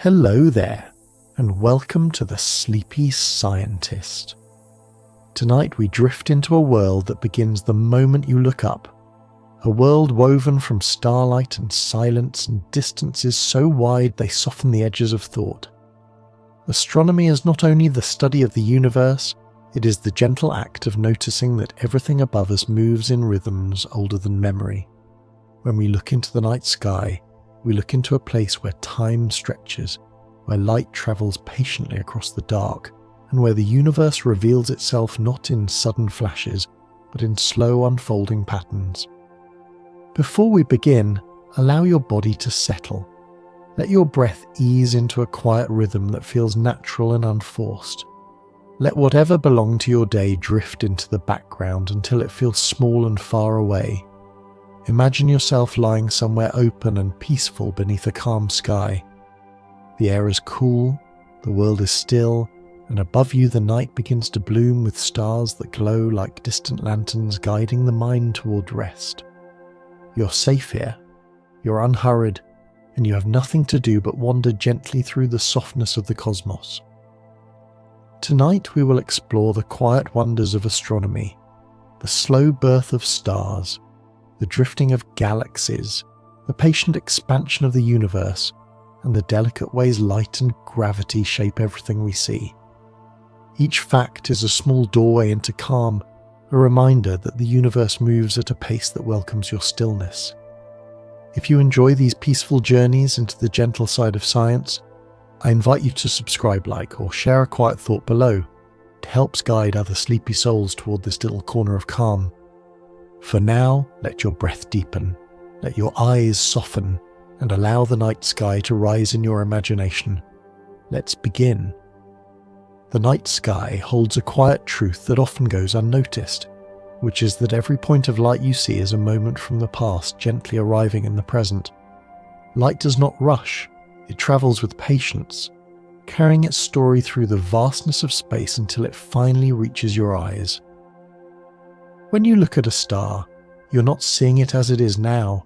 Hello there, and welcome to the Sleepy Scientist. Tonight we drift into a world that begins the moment you look up. A world woven from starlight and silence and distances so wide they soften the edges of thought. Astronomy is not only the study of the universe, it is the gentle act of noticing that everything above us moves in rhythms older than memory. When we look into the night sky, we look into a place where time stretches, where light travels patiently across the dark, and where the universe reveals itself not in sudden flashes, but in slow unfolding patterns. Before we begin, allow your body to settle. Let your breath ease into a quiet rhythm that feels natural and unforced. Let whatever belonged to your day drift into the background until it feels small and far away. Imagine yourself lying somewhere open and peaceful beneath a calm sky. The air is cool, the world is still, and above you the night begins to bloom with stars that glow like distant lanterns guiding the mind toward rest. You're safe here, you're unhurried, and you have nothing to do but wander gently through the softness of the cosmos. Tonight we will explore the quiet wonders of astronomy, the slow birth of stars, the drifting of galaxies, the patient expansion of the universe, and the delicate ways light and gravity shape everything we see. Each fact is a small doorway into calm, a reminder that the universe moves at a pace that welcomes your stillness. If you enjoy these peaceful journeys into the gentle side of science, I invite you to subscribe, like, or share a quiet thought below. It helps guide other sleepy souls toward this little corner of calm. For now, let your breath deepen, let your eyes soften, and allow the night sky to rise in your imagination. Let's begin. The night sky holds a quiet truth that often goes unnoticed, which is that every point of light you see is a moment from the past gently arriving in the present. Light does not rush, it travels with patience, carrying its story through the vastness of space until it finally reaches your eyes. When you look at a star, you're not seeing it as it is now,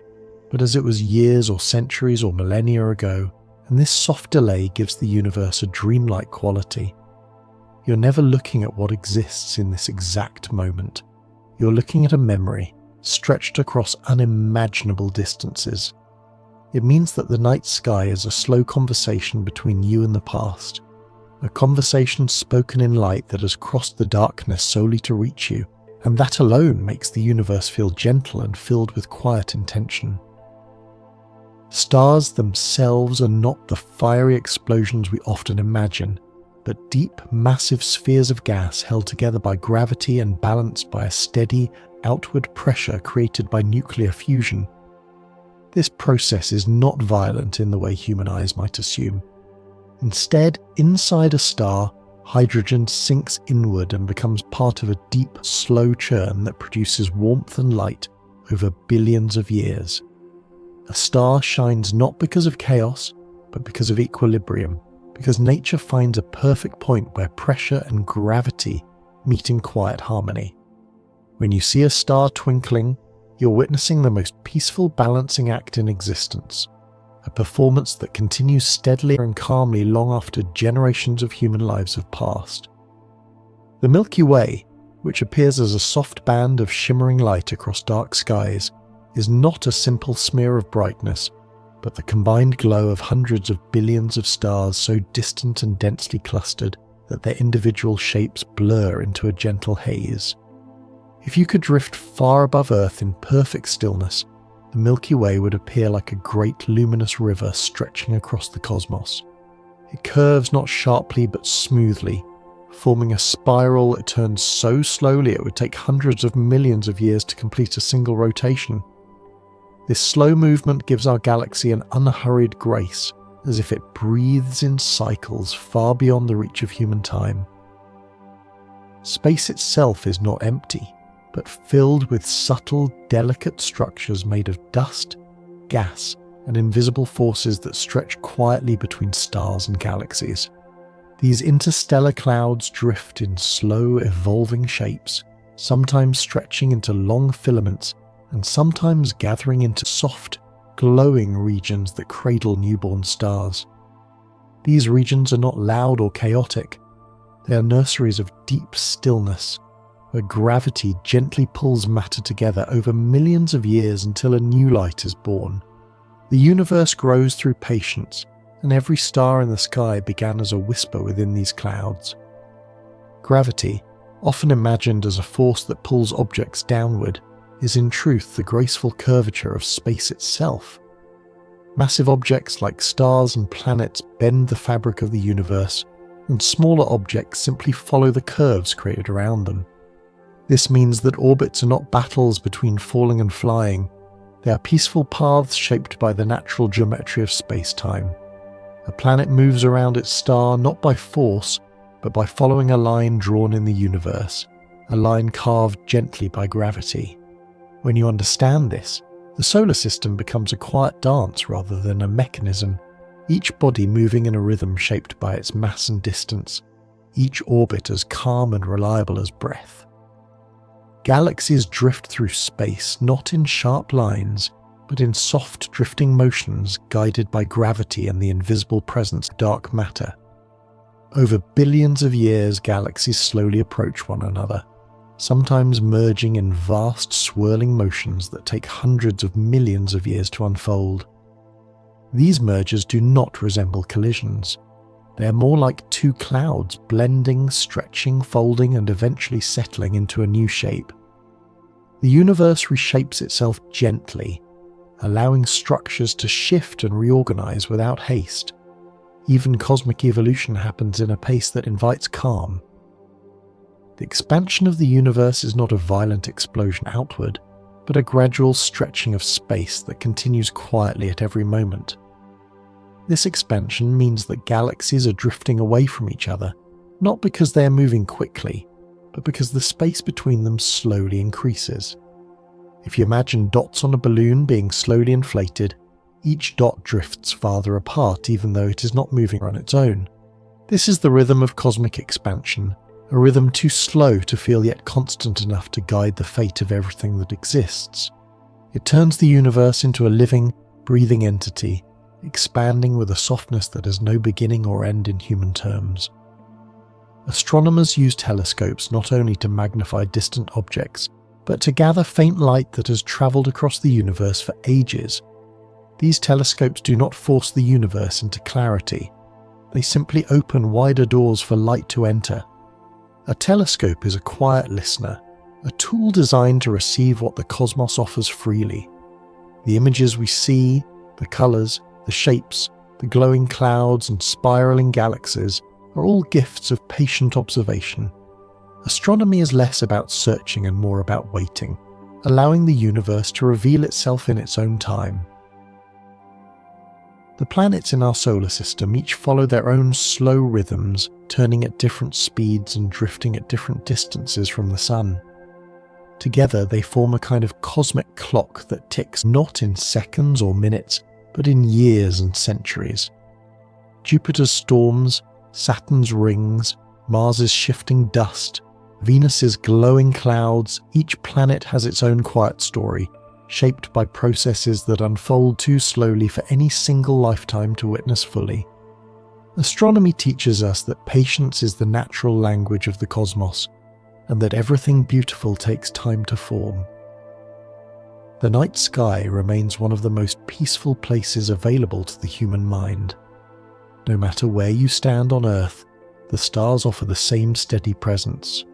but as it was years or centuries or millennia ago, and this soft delay gives the universe a dreamlike quality. You're never looking at what exists in this exact moment. You're looking at a memory stretched across unimaginable distances. It means that the night sky is a slow conversation between you and the past, a conversation spoken in light that has crossed the darkness solely to reach you, and that alone makes the universe feel gentle and filled with quiet intention. Stars themselves are not the fiery explosions we often imagine, but deep, massive spheres of gas held together by gravity and balanced by a steady, outward pressure created by nuclear fusion. This process is not violent in the way human eyes might assume. Instead, inside a star, hydrogen sinks inward and becomes part of a deep, slow churn that produces warmth and light over billions of years. A star shines not because of chaos, but because of equilibrium, because nature finds a perfect point where pressure and gravity meet in quiet harmony. When you see a star twinkling, you're witnessing the most peaceful balancing act in existence, a performance that continues steadily and calmly long after generations of human lives have passed. The Milky Way, which appears as a soft band of shimmering light across dark skies, is not a simple smear of brightness, but the combined glow of hundreds of billions of stars so distant and densely clustered that their individual shapes blur into a gentle haze. If you could drift far above Earth in perfect stillness, the Milky Way would appear like a great luminous river stretching across the cosmos. It curves not sharply but smoothly, forming a spiral that turns so slowly it would take hundreds of millions of years to complete a single rotation. This slow movement gives our galaxy an unhurried grace, as if it breathes in cycles far beyond the reach of human time. Space itself is not empty, but filled with subtle, delicate structures made of dust, gas, and invisible forces that stretch quietly between stars and galaxies. These interstellar clouds drift in slow, evolving shapes, sometimes stretching into long filaments and sometimes gathering into soft, glowing regions that cradle newborn stars. These regions are not loud or chaotic. They are nurseries of deep stillness, where gravity gently pulls matter together over millions of years until a new light is born. The universe grows through patience, and every star in the sky began as a whisper within these clouds. Gravity, often imagined as a force that pulls objects downward, is in truth the graceful curvature of space itself. Massive objects like stars and planets bend the fabric of the universe, and smaller objects simply follow the curves created around them. This means that orbits are not battles between falling and flying. They are peaceful paths shaped by the natural geometry of space-time. A planet moves around its star not by force, but by following a line drawn in the universe, a line carved gently by gravity. When you understand this, the solar system becomes a quiet dance rather than a mechanism, each body moving in a rhythm shaped by its mass and distance, each orbit as calm and reliable as breath. Galaxies drift through space not in sharp lines, but in soft drifting motions guided by gravity and the invisible presence of dark matter. Over billions of years, galaxies slowly approach one another, sometimes merging in vast swirling motions that take hundreds of millions of years to unfold. These mergers do not resemble collisions. They are more like two clouds blending, stretching, folding, and eventually settling into a new shape. The universe reshapes itself gently, allowing structures to shift and reorganize without haste. Even cosmic evolution happens in a pace that invites calm. The expansion of the universe is not a violent explosion outward, but a gradual stretching of space that continues quietly at every moment. This expansion means that galaxies are drifting away from each other, not because they are moving quickly, but because the space between them slowly increases. If you imagine dots on a balloon being slowly inflated, each dot drifts farther apart even though it is not moving on its own. This is the rhythm of cosmic expansion, a rhythm too slow to feel yet constant enough to guide the fate of everything that exists. It turns the universe into a living, breathing entity, expanding with a softness that has no beginning or end in human terms. Astronomers use telescopes not only to magnify distant objects, but to gather faint light that has travelled across the universe for ages. These telescopes do not force the universe into clarity. They simply open wider doors for light to enter. A telescope is a quiet listener, a tool designed to receive what the cosmos offers freely. The images we see, the colours, the shapes, the glowing clouds and spiralling galaxies are all gifts of patient observation. Astronomy is less about searching and more about waiting, allowing the universe to reveal itself in its own time. The planets in our solar system each follow their own slow rhythms, turning at different speeds and drifting at different distances from the Sun. Together they form a kind of cosmic clock that ticks not in seconds or minutes, but in years and centuries. Jupiter's storms, Saturn's rings, Mars's shifting dust, Venus's glowing clouds, each planet has its own quiet story, shaped by processes that unfold too slowly for any single lifetime to witness fully. Astronomy teaches us that patience is the natural language of the cosmos, and that everything beautiful takes time to form. The night sky remains one of the most peaceful places available to the human mind. No matter where you stand on Earth, the stars offer the same steady presence.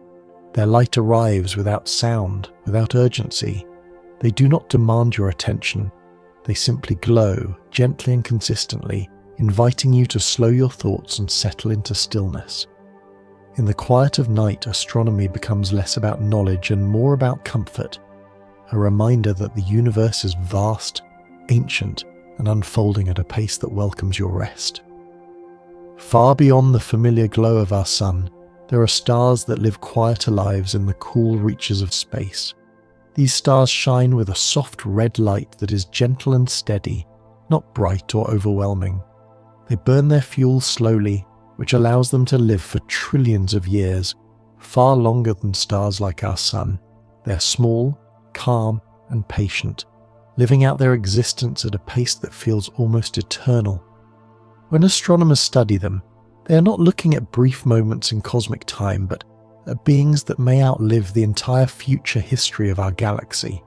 Their light arrives without sound, without urgency. They do not demand your attention. They simply glow, gently and consistently, inviting you to slow your thoughts and settle into stillness. In the quiet of night, astronomy becomes less about knowledge and more about comfort, a reminder that the universe is vast, ancient, and unfolding at a pace that welcomes your rest. Far beyond the familiar glow of our sun, there are stars that live quieter lives in the cool reaches of space. These stars shine with a soft red light that is gentle and steady, not bright or overwhelming. They burn their fuel slowly, which allows them to live for trillions of years, far longer than stars like our sun. They're small, calm, and patient, living out their existence at a pace that feels almost eternal. When astronomers study them, they are not looking at brief moments in cosmic time, but at beings that may outlive the entire future history of our galaxy.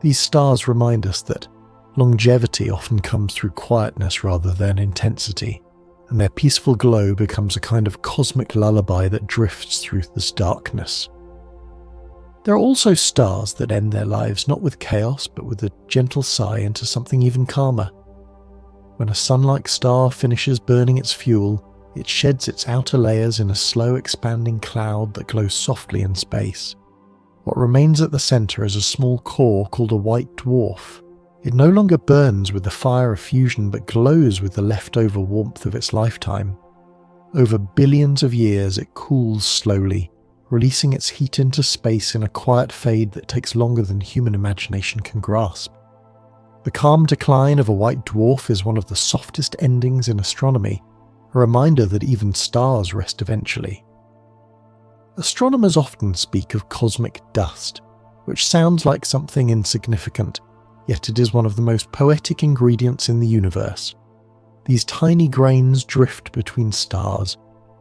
These stars remind us that longevity often comes through quietness rather than intensity, and their peaceful glow becomes a kind of cosmic lullaby that drifts through this darkness. There are also stars that end their lives not with chaos but with a gentle sigh into something even calmer. When a sun-like star finishes burning its fuel, it sheds its outer layers in a slow expanding cloud that glows softly in space. What remains at the centre is a small core called a white dwarf. It no longer burns with the fire of fusion but glows with the leftover warmth of its lifetime. Over billions of years it cools slowly, releasing its heat into space in a quiet fade that takes longer than human imagination can grasp. The calm decline of a white dwarf is one of the softest endings in astronomy, a reminder that even stars rest eventually. Astronomers often speak of cosmic dust, which sounds like something insignificant, yet it is one of the most poetic ingredients in the universe. These tiny grains drift between stars,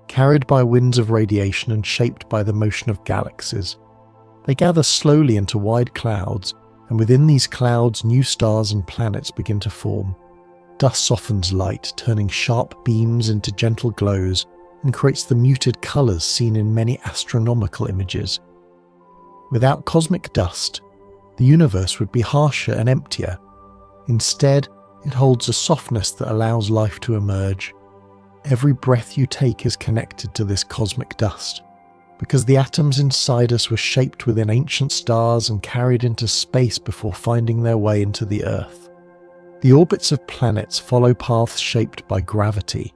carried by winds of radiation and shaped by the motion of galaxies. They gather slowly into wide clouds, and within these clouds new stars and planets begin to form. Dust softens light, turning sharp beams into gentle glows, and creates the muted colours seen in many astronomical images. Without cosmic dust, the universe would be harsher and emptier. Instead, it holds a softness that allows life to emerge. Every breath you take is connected to this cosmic dust, because the atoms inside us were shaped within ancient stars and carried into space before finding their way into the Earth. The orbits of planets follow paths shaped by gravity,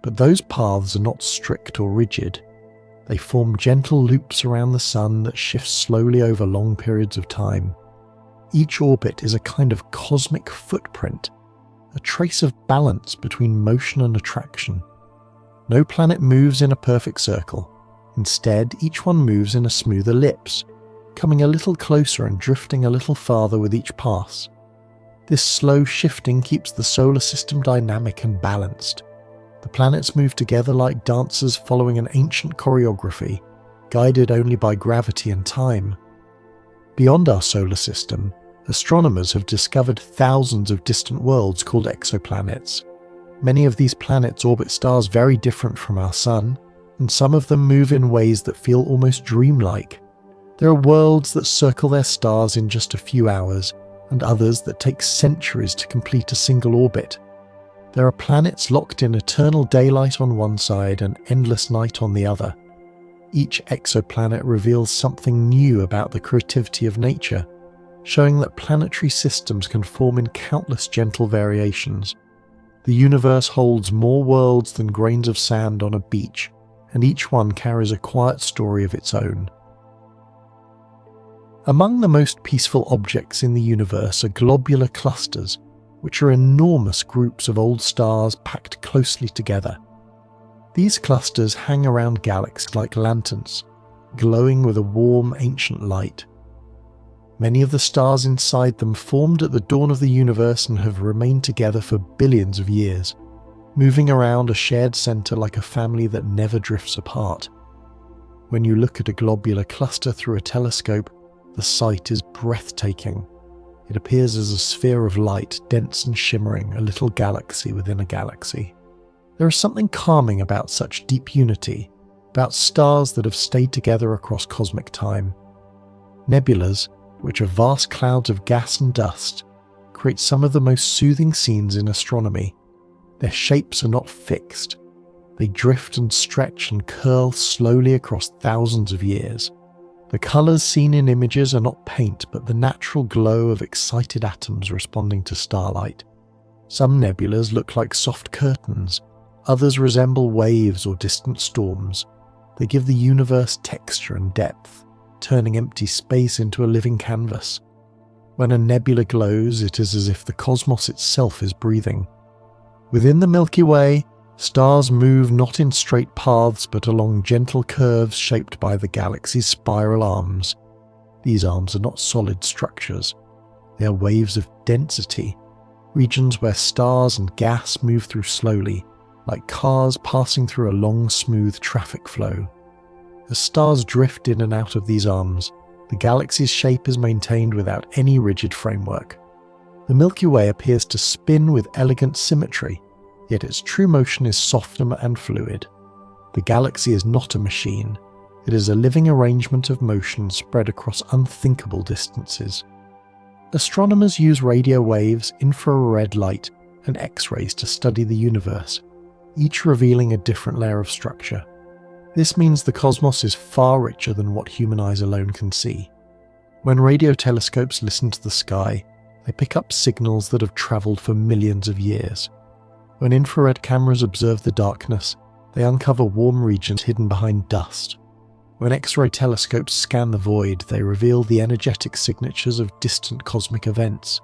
but those paths are not strict or rigid. They form gentle loops around the sun that shift slowly over long periods of time. Each orbit is a kind of cosmic footprint, a trace of balance between motion and attraction. No planet moves in a perfect circle. Instead, each one moves in a smooth ellipse, coming a little closer and drifting a little farther with each pass. This slow shifting keeps the solar system dynamic and balanced. The planets move together like dancers following an ancient choreography, guided only by gravity and time. Beyond our solar system, astronomers have discovered thousands of distant worlds called exoplanets. Many of these planets orbit stars very different from our Sun, and some of them move in ways that feel almost dreamlike. There are worlds that circle their stars in just a few hours, and others that take centuries to complete a single orbit. There are planets locked in eternal daylight on one side and endless night on the other. Each exoplanet reveals something new about the creativity of nature, showing that planetary systems can form in countless gentle variations. The universe holds more worlds than grains of sand on a beach, and each one carries a quiet story of its own. Among the most peaceful objects in the universe are globular clusters, which are enormous groups of old stars packed closely together. These clusters hang around galaxies like lanterns, glowing with a warm, ancient light. Many of the stars inside them formed at the dawn of the universe and have remained together for billions of years, moving around a shared centre like a family that never drifts apart. When you look at a globular cluster through a telescope, the sight is breathtaking. It appears as a sphere of light, dense and shimmering, a little galaxy within a galaxy. There is something calming about such deep unity, about stars that have stayed together across cosmic time. Nebulas, which are vast clouds of gas and dust, create some of the most soothing scenes in astronomy. Their shapes are not fixed. They drift and stretch and curl slowly across thousands of years. The colours seen in images are not paint, but the natural glow of excited atoms responding to starlight. Some nebulas look like soft curtains, others resemble waves or distant storms. They give the universe texture and depth, turning empty space into a living canvas. When a nebula glows, it is as if the cosmos itself is breathing. Within the Milky Way, stars move not in straight paths but along gentle curves shaped by the galaxy's spiral arms. These arms are not solid structures. They are waves of density. regions where stars and gas move through slowly, like cars passing through a long, smooth traffic flow. As stars drift in and out of these arms, the galaxy's shape is maintained without any rigid framework. The Milky Way appears to spin with elegant symmetry, yet its true motion is soft and fluid. The galaxy is not a machine. It is a living arrangement of motion spread across unthinkable distances. Astronomers use radio waves, infrared light, and X-rays to study the universe, each revealing a different layer of structure. This means the cosmos is far richer than what human eyes alone can see. When radio telescopes listen to the sky, they pick up signals that have travelled for millions of years. When infrared cameras observe the darkness, they uncover warm regions hidden behind dust. When X-ray telescopes scan the void, they reveal the energetic signatures of distant cosmic events.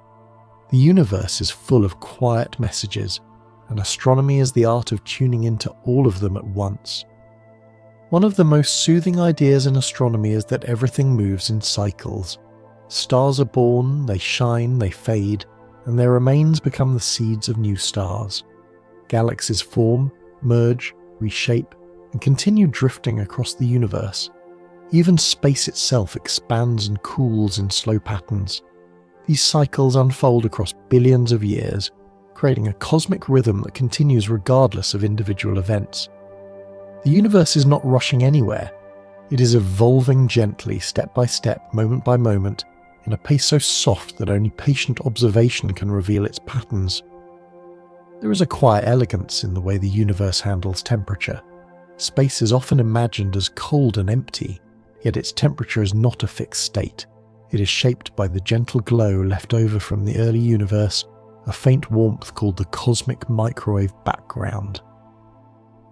The universe is full of quiet messages, and astronomy is the art of tuning into all of them at once. One of the most soothing ideas in astronomy is that everything moves in cycles. Stars are born, they shine, they fade, and their remains become the seeds of new stars. Galaxies form, merge, reshape, and continue drifting across the universe. Even space itself expands and cools in slow patterns. These cycles unfold across billions of years, creating a cosmic rhythm that continues regardless of individual events. The universe is not rushing anywhere. It is evolving gently, step by step, moment by moment, in a pace so soft that only patient observation can reveal its patterns. There is a quiet elegance in the way the universe handles temperature. Space is often imagined as cold and empty, yet its temperature is not a fixed state. It is shaped by the gentle glow left over from the early universe, a faint warmth called the cosmic microwave background.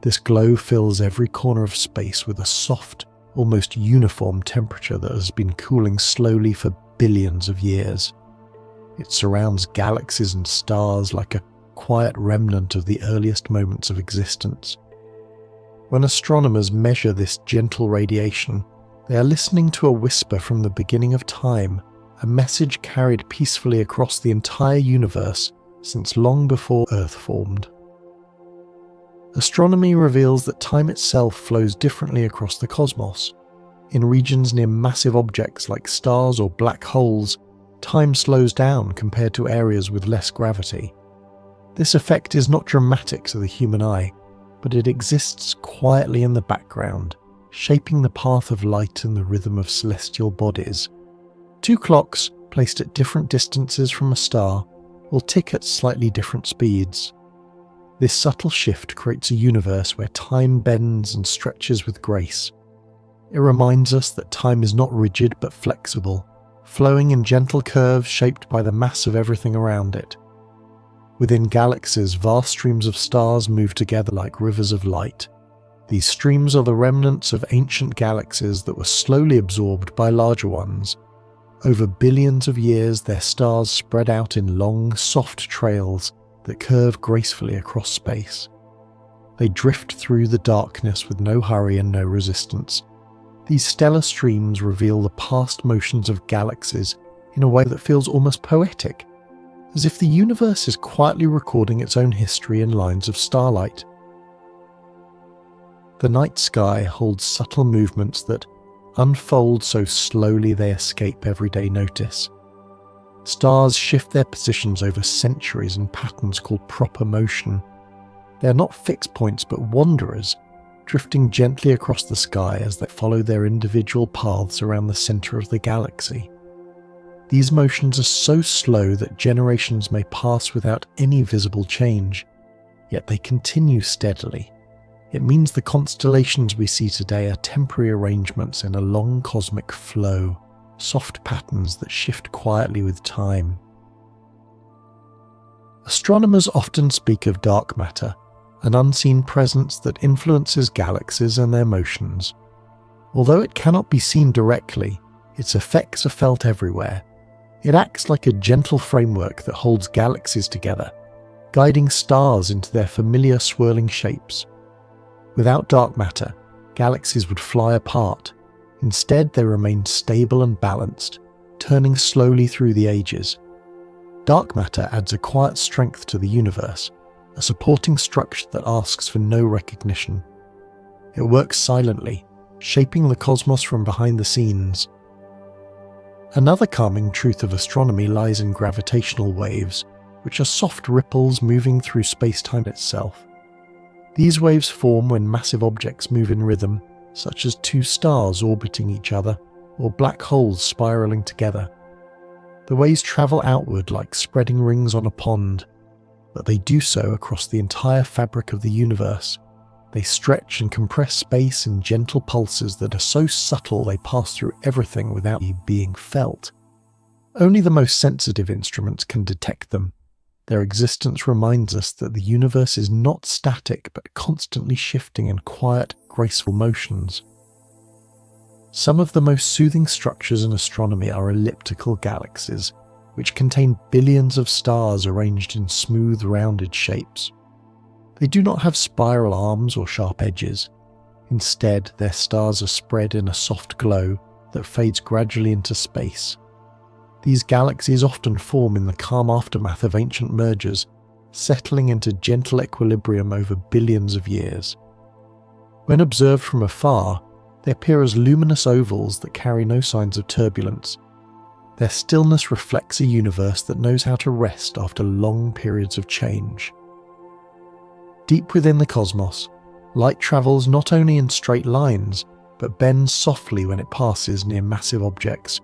This glow fills every corner of space with a soft, almost uniform temperature that has been cooling slowly for billions of years. It surrounds galaxies and stars like a quiet remnant of the earliest moments of existence. When astronomers measure this gentle radiation, they are listening to a whisper from the beginning of time, a message carried peacefully across the entire universe since long before Earth formed. Astronomy reveals that time itself flows differently across the cosmos. In regions near massive objects like stars or black holes, time slows down compared to areas with less gravity. This effect is not dramatic to the human eye, but it exists quietly in the background, shaping the path of light and the rhythm of celestial bodies. Two clocks, placed at different distances from a star, will tick at slightly different speeds. This subtle shift creates a universe where time bends and stretches with grace. It reminds us that time is not rigid but flexible, flowing in gentle curves shaped by the mass of everything around it. Within galaxies, vast streams of stars move together like rivers of light. These streams are the remnants of ancient galaxies that were slowly absorbed by larger ones. Over billions of years, their stars spread out in long, soft trails that curve gracefully across space. They drift through the darkness with no hurry and no resistance. These stellar streams reveal the past motions of galaxies in a way that feels almost poetic, as if the universe is quietly recording its own history in lines of starlight. The night sky holds subtle movements that unfold so slowly they escape everyday notice. Stars shift their positions over centuries in patterns called proper motion. They are not fixed points but wanderers, drifting gently across the sky as they follow their individual paths around the centre of the galaxy. These motions are so slow that generations may pass without any visible change, yet they continue steadily. It means the constellations we see today are temporary arrangements in a long cosmic flow, soft patterns that shift quietly with time. Astronomers often speak of dark matter, an unseen presence that influences galaxies and their motions. Although it cannot be seen directly, its effects are felt everywhere. It acts like a gentle framework that holds galaxies together, guiding stars into their familiar swirling shapes. Without dark matter, galaxies would fly apart. Instead, they remain stable and balanced, turning slowly through the ages. Dark matter adds a quiet strength to the universe, a supporting structure that asks for no recognition. It works silently, shaping the cosmos from behind the scenes. Another calming truth of astronomy lies in gravitational waves, which are soft ripples moving through space-time itself. These waves form when massive objects move in rhythm, such as two stars orbiting each other, or black holes spiraling together. The waves travel outward like spreading rings on a pond, but they do so across the entire fabric of the universe. They stretch and compress space in gentle pulses that are so subtle they pass through everything without being felt. Only the most sensitive instruments can detect them. Their existence reminds us that the universe is not static but constantly shifting in quiet, graceful motions. Some of the most soothing structures in astronomy are elliptical galaxies, which contain billions of stars arranged in smooth, rounded shapes. They do not have spiral arms or sharp edges. Instead, their stars are spread in a soft glow that fades gradually into space. These galaxies often form in the calm aftermath of ancient mergers, settling into gentle equilibrium over billions of years. When observed from afar, they appear as luminous ovals that carry no signs of turbulence. Their stillness reflects a universe that knows how to rest after long periods of change. Deep within the cosmos, light travels not only in straight lines, but bends softly when it passes near massive objects.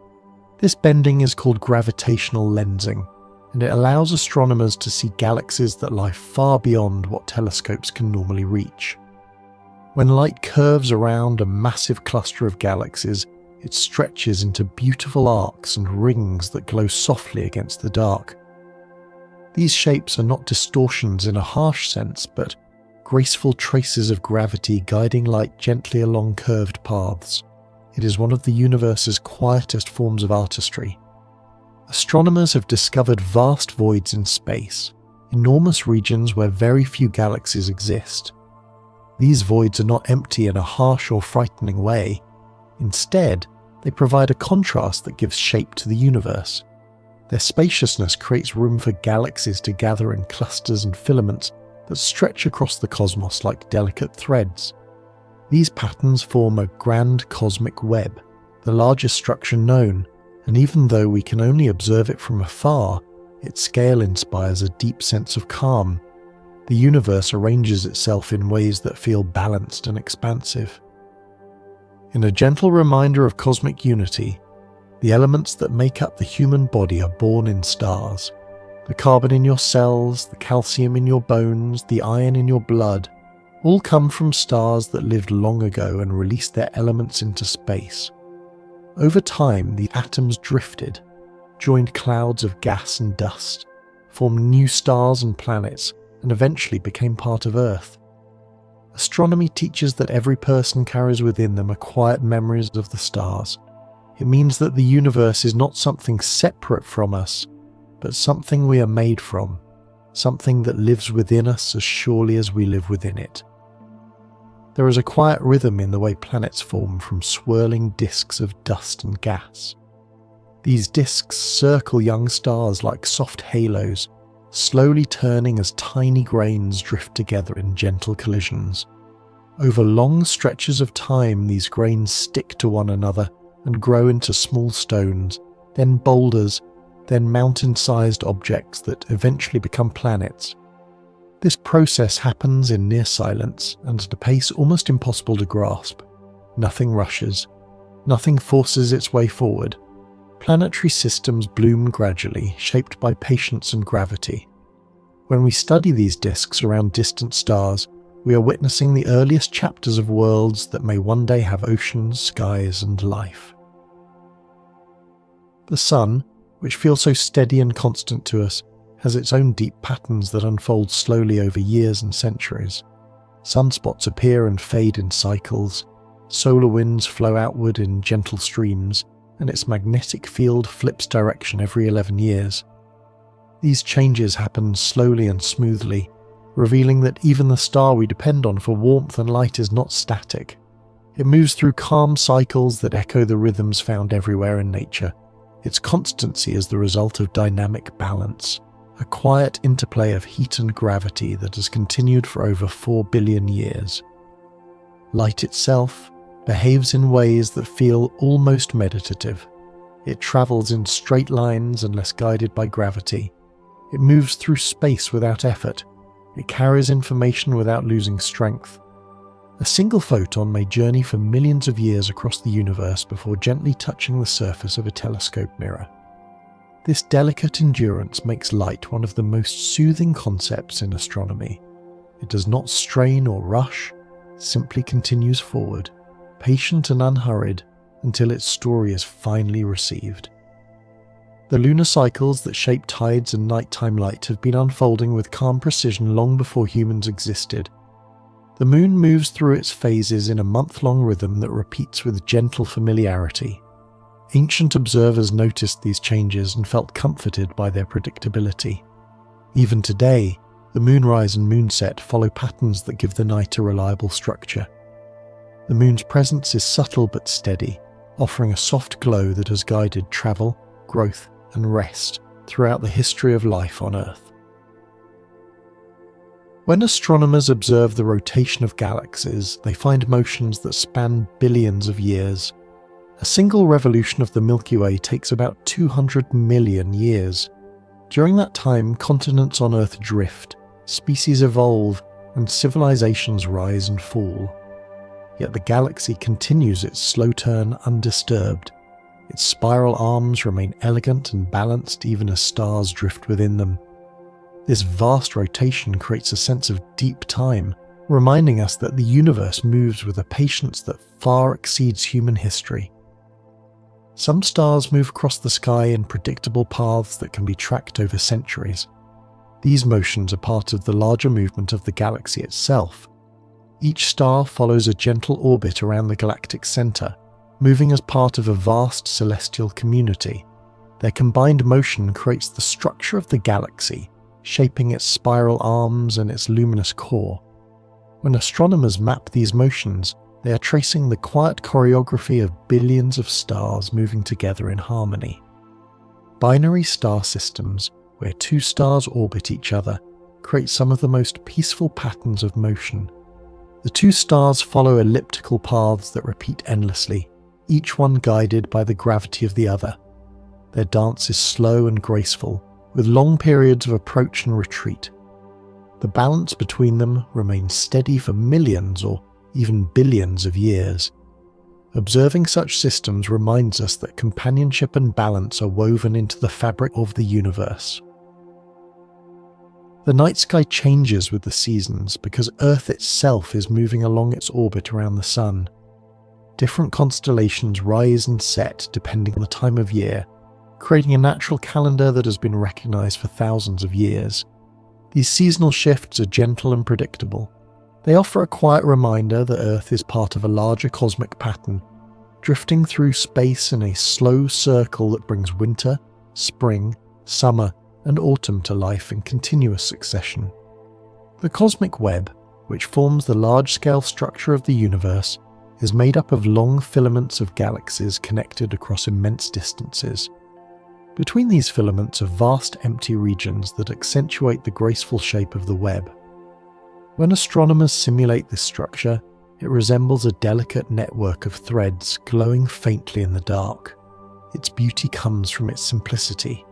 This bending is called gravitational lensing, and it allows astronomers to see galaxies that lie far beyond what telescopes can normally reach. When light curves around a massive cluster of galaxies, it stretches into beautiful arcs and rings that glow softly against the dark. These shapes are not distortions in a harsh sense, but graceful traces of gravity guiding light gently along curved paths. It is one of the universe's quietest forms of artistry. Astronomers have discovered vast voids in space, enormous regions where very few galaxies exist. These voids are not empty in a harsh or frightening way. Instead, they provide a contrast that gives shape to the universe. Their spaciousness creates room for galaxies to gather in clusters and filaments that stretch across the cosmos like delicate threads. These patterns form a grand cosmic web, the largest structure known, and even though we can only observe it from afar, its scale inspires a deep sense of calm. The universe arranges itself in ways that feel balanced and expansive. In a gentle reminder of cosmic unity, the elements that make up the human body are born in stars. The carbon in your cells, the calcium in your bones, the iron in your blood, all come from stars that lived long ago and released their elements into space. Over time, the atoms drifted, joined clouds of gas and dust, formed new stars and planets, and eventually became part of Earth. Astronomy teaches that every person carries within them a quiet memories of the stars. It means that the universe is not something separate from us, but something we are made from, something that lives within us as surely as we live within it. There is a quiet rhythm in the way planets form from swirling disks of dust and gas. These disks circle young stars like soft halos, slowly turning as tiny grains drift together in gentle collisions. Over long stretches of time, these grains stick to one another and grow into small stones, then boulders, then mountain-sized objects that eventually become planets. This process happens in near silence and at a pace almost impossible to grasp. Nothing rushes. Nothing forces its way forward. Planetary systems bloom gradually, shaped by patience and gravity. When we study these disks around distant stars, we are witnessing the earliest chapters of worlds that may one day have oceans, skies, and life. The sun, which feels so steady and constant to us, has its own deep patterns that unfold slowly over years and centuries. Sunspots appear and fade in cycles, solar winds flow outward in gentle streams, and its magnetic field flips direction every 11 years. These changes happen slowly and smoothly, revealing that even the star we depend on for warmth and light is not static. It moves through calm cycles that echo the rhythms found everywhere in nature. Its constancy is the result of dynamic balance, a quiet interplay of heat and gravity that has continued for over 4 billion years. Light itself behaves in ways that feel almost meditative. It travels in straight lines unless guided by gravity. It moves through space without effort. It carries information without losing strength. A single photon may journey for millions of years across the universe before gently touching the surface of a telescope mirror. This delicate endurance makes light one of the most soothing concepts in astronomy. It does not strain or rush, simply continues forward, patient and unhurried, until its story is finally received. The lunar cycles that shape tides and nighttime light have been unfolding with calm precision long before humans existed. The moon moves through its phases in a month-long rhythm that repeats with gentle familiarity. Ancient observers noticed these changes and felt comforted by their predictability. Even today, the moonrise and moonset follow patterns that give the night a reliable structure. The moon's presence is subtle but steady, offering a soft glow that has guided travel, growth, and rest throughout the history of life on Earth. When astronomers observe the rotation of galaxies, they find motions that span billions of years. A single revolution of the Milky Way takes about 200 million years. During that time, continents on Earth drift, species evolve, and civilizations rise and fall. Yet the galaxy continues its slow turn undisturbed. Its spiral arms remain elegant and balanced even as stars drift within them. This vast rotation creates a sense of deep time, reminding us that the universe moves with a patience that far exceeds human history. Some stars move across the sky in predictable paths that can be tracked over centuries. These motions are part of the larger movement of the galaxy itself. Each star follows a gentle orbit around the galactic center, moving as part of a vast celestial community. Their combined motion creates the structure of the galaxy, shaping its spiral arms and its luminous core. When astronomers map these motions, they are tracing the quiet choreography of billions of stars moving together in harmony. Binary star systems, where two stars orbit each other, create some of the most peaceful patterns of motion. The two stars follow elliptical paths that repeat endlessly, each one guided by the gravity of the other. Their dance is slow and graceful, with long periods of approach and retreat. The balance between them remains steady for millions or even billions of years. Observing such systems reminds us that companionship and balance are woven into the fabric of the universe. The night sky changes with the seasons because Earth itself is moving along its orbit around the Sun. Different constellations rise and set depending on the time of year, creating a natural calendar that has been recognized for thousands of years. These seasonal shifts are gentle and predictable. They offer a quiet reminder that Earth is part of a larger cosmic pattern, drifting through space in a slow circle that brings winter, spring, summer, and autumn to life in continuous succession. The cosmic web, which forms the large-scale structure of the universe, is made up of long filaments of galaxies connected across immense distances. Between these filaments are vast empty regions that accentuate the graceful shape of the web. When astronomers simulate this structure, it resembles a delicate network of threads glowing faintly in the dark. Its beauty comes from its simplicity.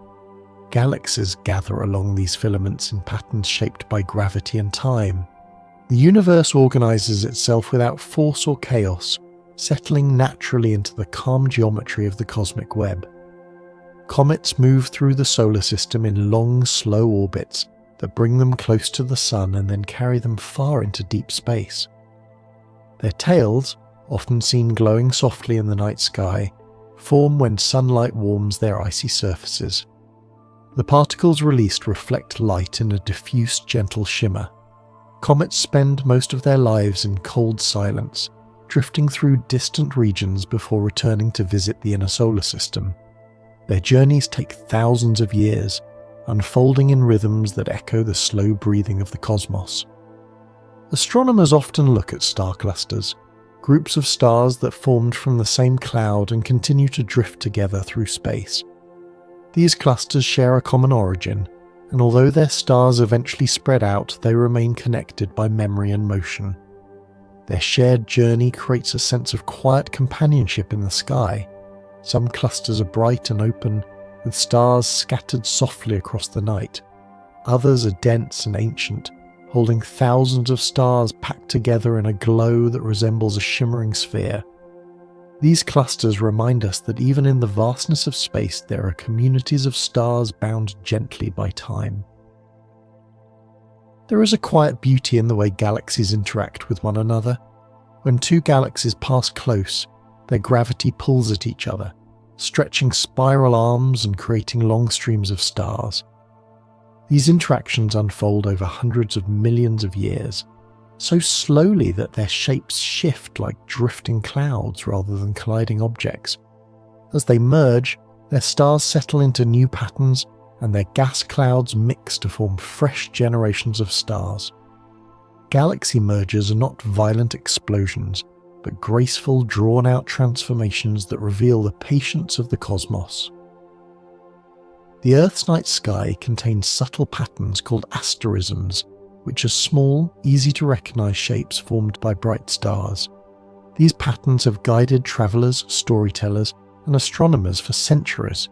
Galaxies gather along these filaments in patterns shaped by gravity and time. The universe organizes itself without force or chaos, settling naturally into the calm geometry of the cosmic web. Comets move through the solar system in long, slow orbits that bring them close to the Sun and then carry them far into deep space. Their tails, often seen glowing softly in the night sky, form when sunlight warms their icy surfaces. The particles released reflect light in a diffuse, gentle shimmer. Comets spend most of their lives in cold silence, drifting through distant regions before returning to visit the inner solar system. Their journeys take thousands of years, unfolding in rhythms that echo the slow breathing of the cosmos. Astronomers often look at star clusters, groups of stars that formed from the same cloud and continue to drift together through space. These clusters share a common origin, and although their stars eventually spread out, they remain connected by memory and motion. Their shared journey creates a sense of quiet companionship in the sky. Some clusters are bright and open, with stars scattered softly across the night. Others are dense and ancient, holding thousands of stars packed together in a glow that resembles a shimmering sphere. These clusters remind us that even in the vastness of space, there are communities of stars bound gently by time. There is a quiet beauty in the way galaxies interact with one another. When two galaxies pass close, their gravity pulls at each other, stretching spiral arms and creating long streams of stars. These interactions unfold over hundreds of millions of years, so slowly that their shapes shift like drifting clouds rather than colliding objects. As they merge, their stars settle into new patterns, and their gas clouds mix to form fresh generations of stars. Galaxy mergers are not violent explosions, but graceful, drawn-out transformations that reveal the patience of the cosmos. The Earth's night sky contains subtle patterns called asterisms, which are small, easy-to-recognize shapes formed by bright stars. These patterns have guided travelers, storytellers, and astronomers for centuries.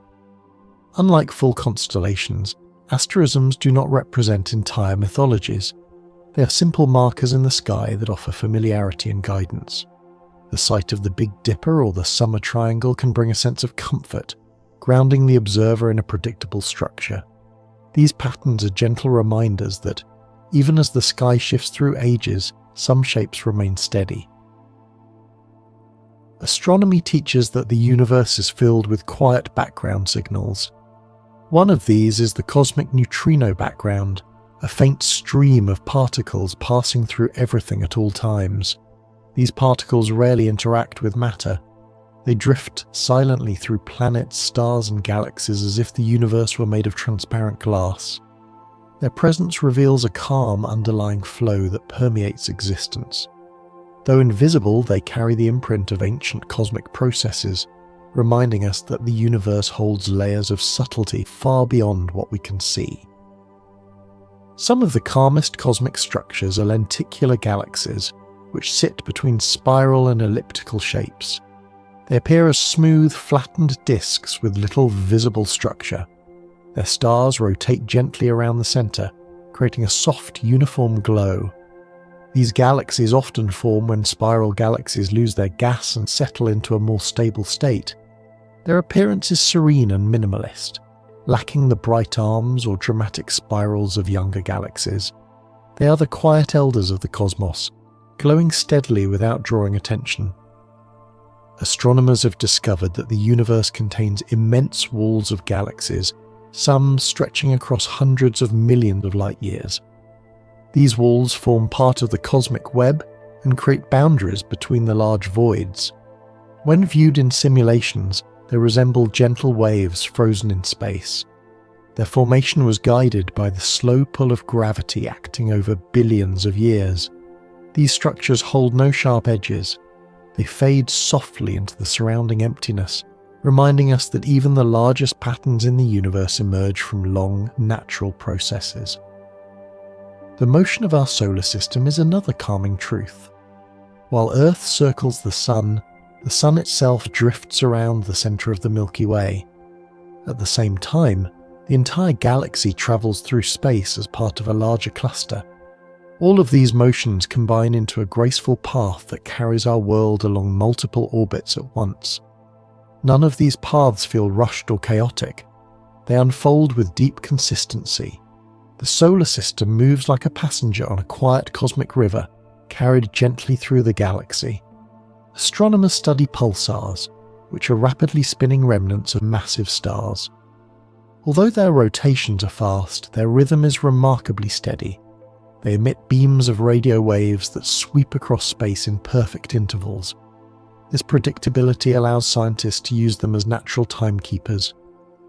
Unlike full constellations, asterisms do not represent entire mythologies. They are simple markers in the sky that offer familiarity and guidance. The sight of the Big Dipper or the Summer Triangle can bring a sense of comfort, grounding the observer in a predictable structure. These patterns are gentle reminders that, even as the sky shifts through ages, some shapes remain steady. Astronomy teaches that the universe is filled with quiet background signals. One of these is the cosmic neutrino background, a faint stream of particles passing through everything at all times. These particles rarely interact with matter. They drift silently through planets, stars, and galaxies as if the universe were made of transparent glass. Their presence reveals a calm underlying flow that permeates existence. Though invisible, they carry the imprint of ancient cosmic processes, reminding us that the universe holds layers of subtlety far beyond what we can see. Some of the calmest cosmic structures are lenticular galaxies, which sit between spiral and elliptical shapes. They appear as smooth, flattened disks with little visible structure. Their stars rotate gently around the center, creating a soft, uniform glow. These galaxies often form when spiral galaxies lose their gas and settle into a more stable state. Their appearance is serene and minimalist, lacking the bright arms or dramatic spirals of younger galaxies. They are the quiet elders of the cosmos, glowing steadily without drawing attention. Astronomers have discovered that the universe contains immense walls of galaxies, some stretching across hundreds of millions of light years. These walls form part of the cosmic web and create boundaries between the large voids. When viewed in simulations, they resemble gentle waves frozen in space. Their formation was guided by the slow pull of gravity acting over billions of years. These structures hold no sharp edges. They fade softly into the surrounding emptiness, reminding us that even the largest patterns in the universe emerge from long, natural processes. The motion of our solar system is another calming truth. While Earth circles the Sun itself drifts around the center of the Milky Way. At the same time, the entire galaxy travels through space as part of a larger cluster. All of these motions combine into a graceful path that carries our world along multiple orbits at once. None of these paths feel rushed or chaotic. They unfold with deep consistency. The solar system moves like a passenger on a quiet cosmic river, carried gently through the galaxy. Astronomers study pulsars, which are rapidly spinning remnants of massive stars. Although their rotations are fast, their rhythm is remarkably steady. They emit beams of radio waves that sweep across space in perfect intervals. This predictability allows scientists to use them as natural timekeepers.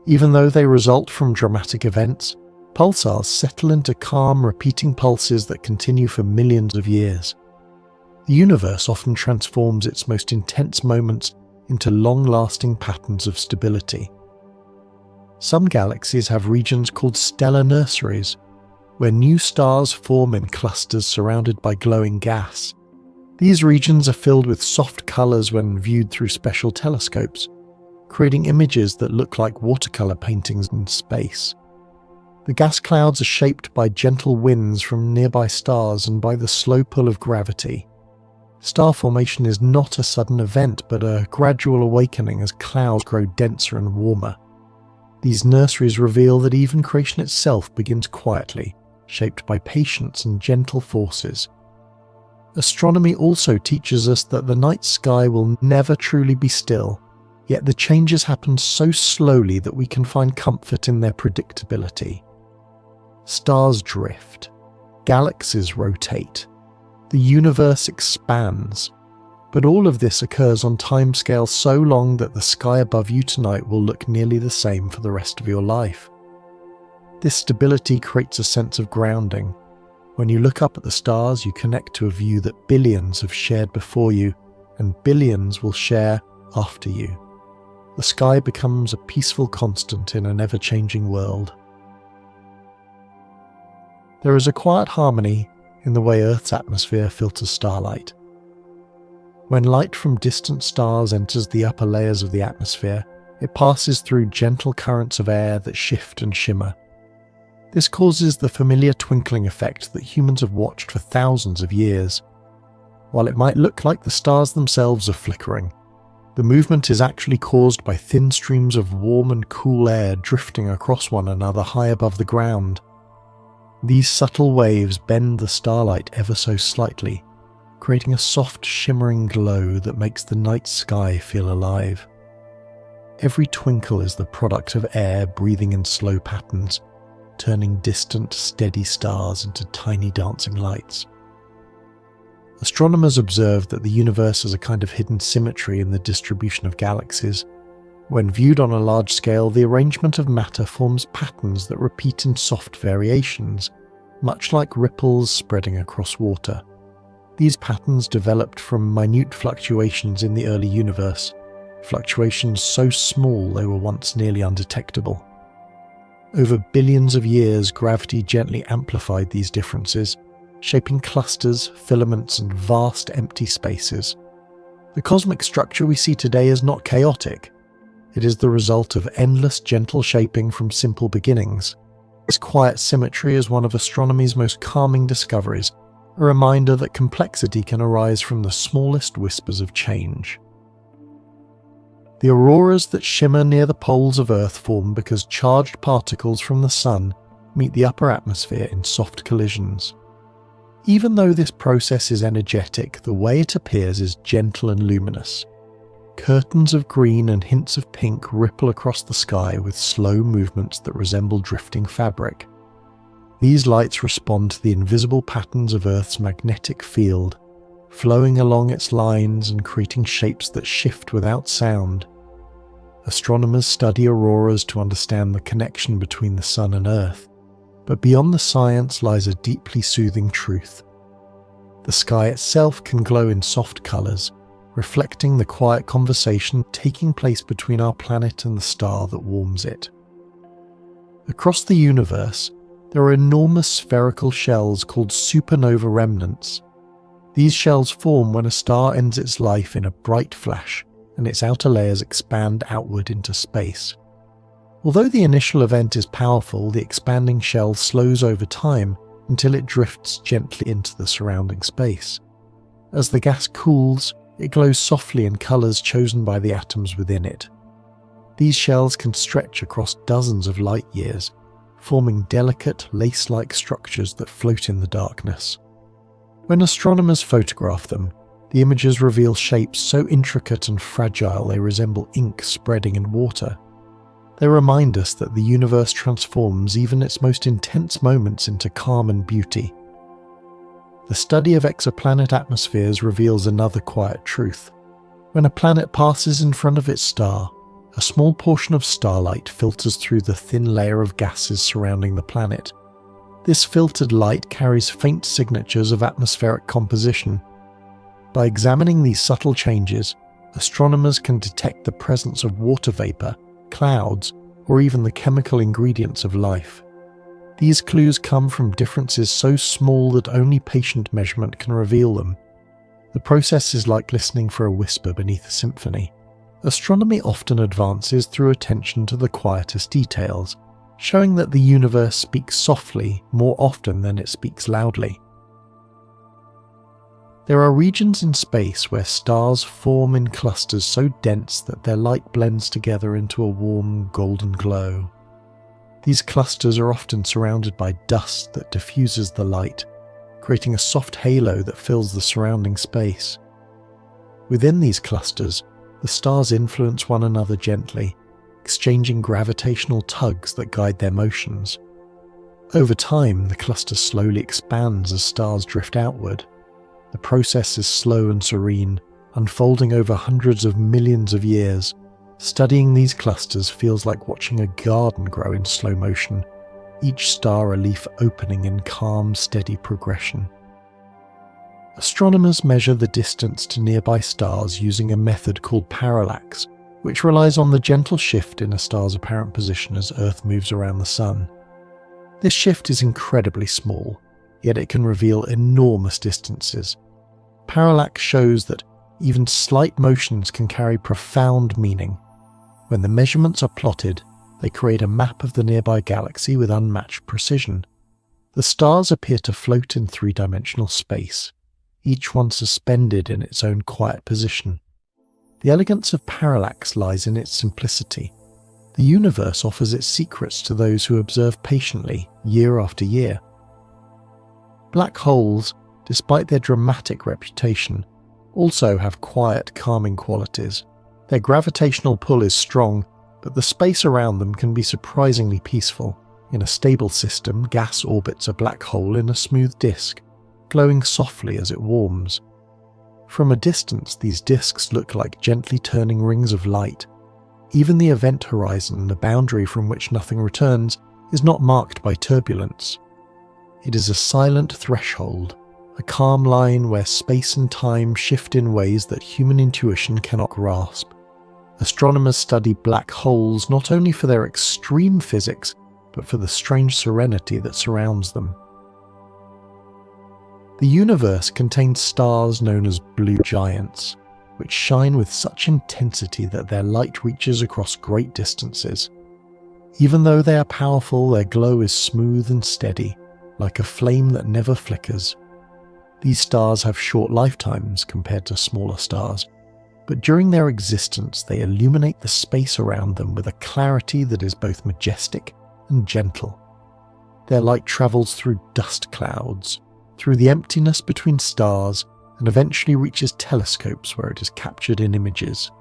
Even though they result from dramatic events, pulsars settle into calm, repeating pulses that continue for millions of years. The universe often transforms its most intense moments into long-lasting patterns of stability. Some galaxies have regions called stellar nurseries, where new stars form in clusters surrounded by glowing gas. These regions are filled with soft colours when viewed through special telescopes, creating images that look like watercolour paintings in space. The gas clouds are shaped by gentle winds from nearby stars and by the slow pull of gravity. Star formation is not a sudden event, but a gradual awakening as clouds grow denser and warmer. These nurseries reveal that even creation itself begins quietly, shaped by patience and gentle forces. Astronomy also teaches us that the night sky will never truly be still, yet the changes happen so slowly that we can find comfort in their predictability. Stars drift, galaxies rotate, the universe expands, but all of this occurs on timescales so long that the sky above you tonight will look nearly the same for the rest of your life. This stability creates a sense of grounding. When you look up at the stars, you connect to a view that billions have shared before you, and billions will share after you. The sky becomes a peaceful constant in an ever-changing world. There is a quiet harmony in the way Earth's atmosphere filters starlight. When light from distant stars enters the upper layers of the atmosphere, it passes through gentle currents of air that shift and shimmer. This causes the familiar twinkling effect that humans have watched for thousands of years. While it might look like the stars themselves are flickering, the movement is actually caused by thin streams of warm and cool air drifting across one another high above the ground. These subtle waves bend the starlight ever so slightly, creating a soft shimmering glow that makes the night sky feel alive. Every twinkle is the product of air breathing in slow patterns, turning distant, steady stars into tiny dancing lights. Astronomers observed that the universe has a kind of hidden symmetry in the distribution of galaxies. When viewed on a large scale, the arrangement of matter forms patterns that repeat in soft variations, much like ripples spreading across water. These patterns developed from minute fluctuations in the early universe, fluctuations so small they were once nearly undetectable. Over billions of years, gravity gently amplified these differences, shaping clusters, filaments, and vast empty spaces. The cosmic structure we see today is not chaotic. It is the result of endless gentle shaping from simple beginnings. This quiet symmetry is one of astronomy's most calming discoveries, a reminder that complexity can arise from the smallest whispers of change. The auroras that shimmer near the poles of Earth form because charged particles from the Sun meet the upper atmosphere in soft collisions. Even though this process is energetic, the way it appears is gentle and luminous. Curtains of green and hints of pink ripple across the sky with slow movements that resemble drifting fabric. These lights respond to the invisible patterns of Earth's magnetic field, flowing along its lines and creating shapes that shift without sound. Astronomers study auroras to understand the connection between the Sun and Earth, but beyond the science lies a deeply soothing truth. The sky itself can glow in soft colours, reflecting the quiet conversation taking place between our planet and the star that warms it. Across the universe, there are enormous spherical shells called supernova remnants. These shells form when a star ends its life in a bright flash and its outer layers expand outward into space. Although the initial event is powerful, the expanding shell slows over time until it drifts gently into the surrounding space. As the gas cools, it glows softly in colours chosen by the atoms within it. These shells can stretch across dozens of light years, forming delicate, lace-like structures that float in the darkness. When astronomers photograph them, the images reveal shapes so intricate and fragile they resemble ink spreading in water. They remind us that the universe transforms even its most intense moments into calm and beauty. The study of exoplanet atmospheres reveals another quiet truth. When a planet passes in front of its star, a small portion of starlight filters through the thin layer of gases surrounding the planet. This filtered light carries faint signatures of atmospheric composition. By examining these subtle changes, astronomers can detect the presence of water vapor, clouds, or even the chemical ingredients of life. These clues come from differences so small that only patient measurement can reveal them. The process is like listening for a whisper beneath a symphony. Astronomy often advances through attention to the quietest details, showing that the universe speaks softly more often than it speaks loudly. There are regions in space where stars form in clusters so dense that their light blends together into a warm golden glow. These clusters are often surrounded by dust that diffuses the light, creating a soft halo that fills the surrounding space. Within these clusters, the stars influence one another gently, exchanging gravitational tugs that guide their motions. Over time, the cluster slowly expands as stars drift outward. The process is slow and serene, unfolding over hundreds of millions of years. Studying these clusters feels like watching a garden grow in slow motion, each star a leaf opening in calm, steady progression. Astronomers measure the distance to nearby stars using a method called parallax, which relies on the gentle shift in a star's apparent position as Earth moves around the Sun. This shift is incredibly small, yet it can reveal enormous distances. Parallax shows that even slight motions can carry profound meaning. When the measurements are plotted, they create a map of the nearby galaxy with unmatched precision. The stars appear to float in three-dimensional space, each one suspended in its own quiet position. The elegance of parallax lies in its simplicity. The universe offers its secrets to those who observe patiently, year after year. Black holes, despite their dramatic reputation, also have quiet, calming qualities. Their gravitational pull is strong, but the space around them can be surprisingly peaceful. In a stable system, gas orbits a black hole in a smooth disk, glowing softly as it warms. From a distance, these disks look like gently turning rings of light. Even the event horizon, the boundary from which nothing returns, is not marked by turbulence. It is a silent threshold, a calm line where space and time shift in ways that human intuition cannot grasp. Astronomers study black holes not only for their extreme physics, but for the strange serenity that surrounds them. The universe contains stars known as blue giants, which shine with such intensity that their light reaches across great distances. Even though they are powerful, their glow is smooth and steady, like a flame that never flickers. These stars have short lifetimes compared to smaller stars, but during their existence they illuminate the space around them with a clarity that is both majestic and gentle. Their light travels through dust clouds, through the emptiness between stars, and eventually reaches telescopes where it is captured in images.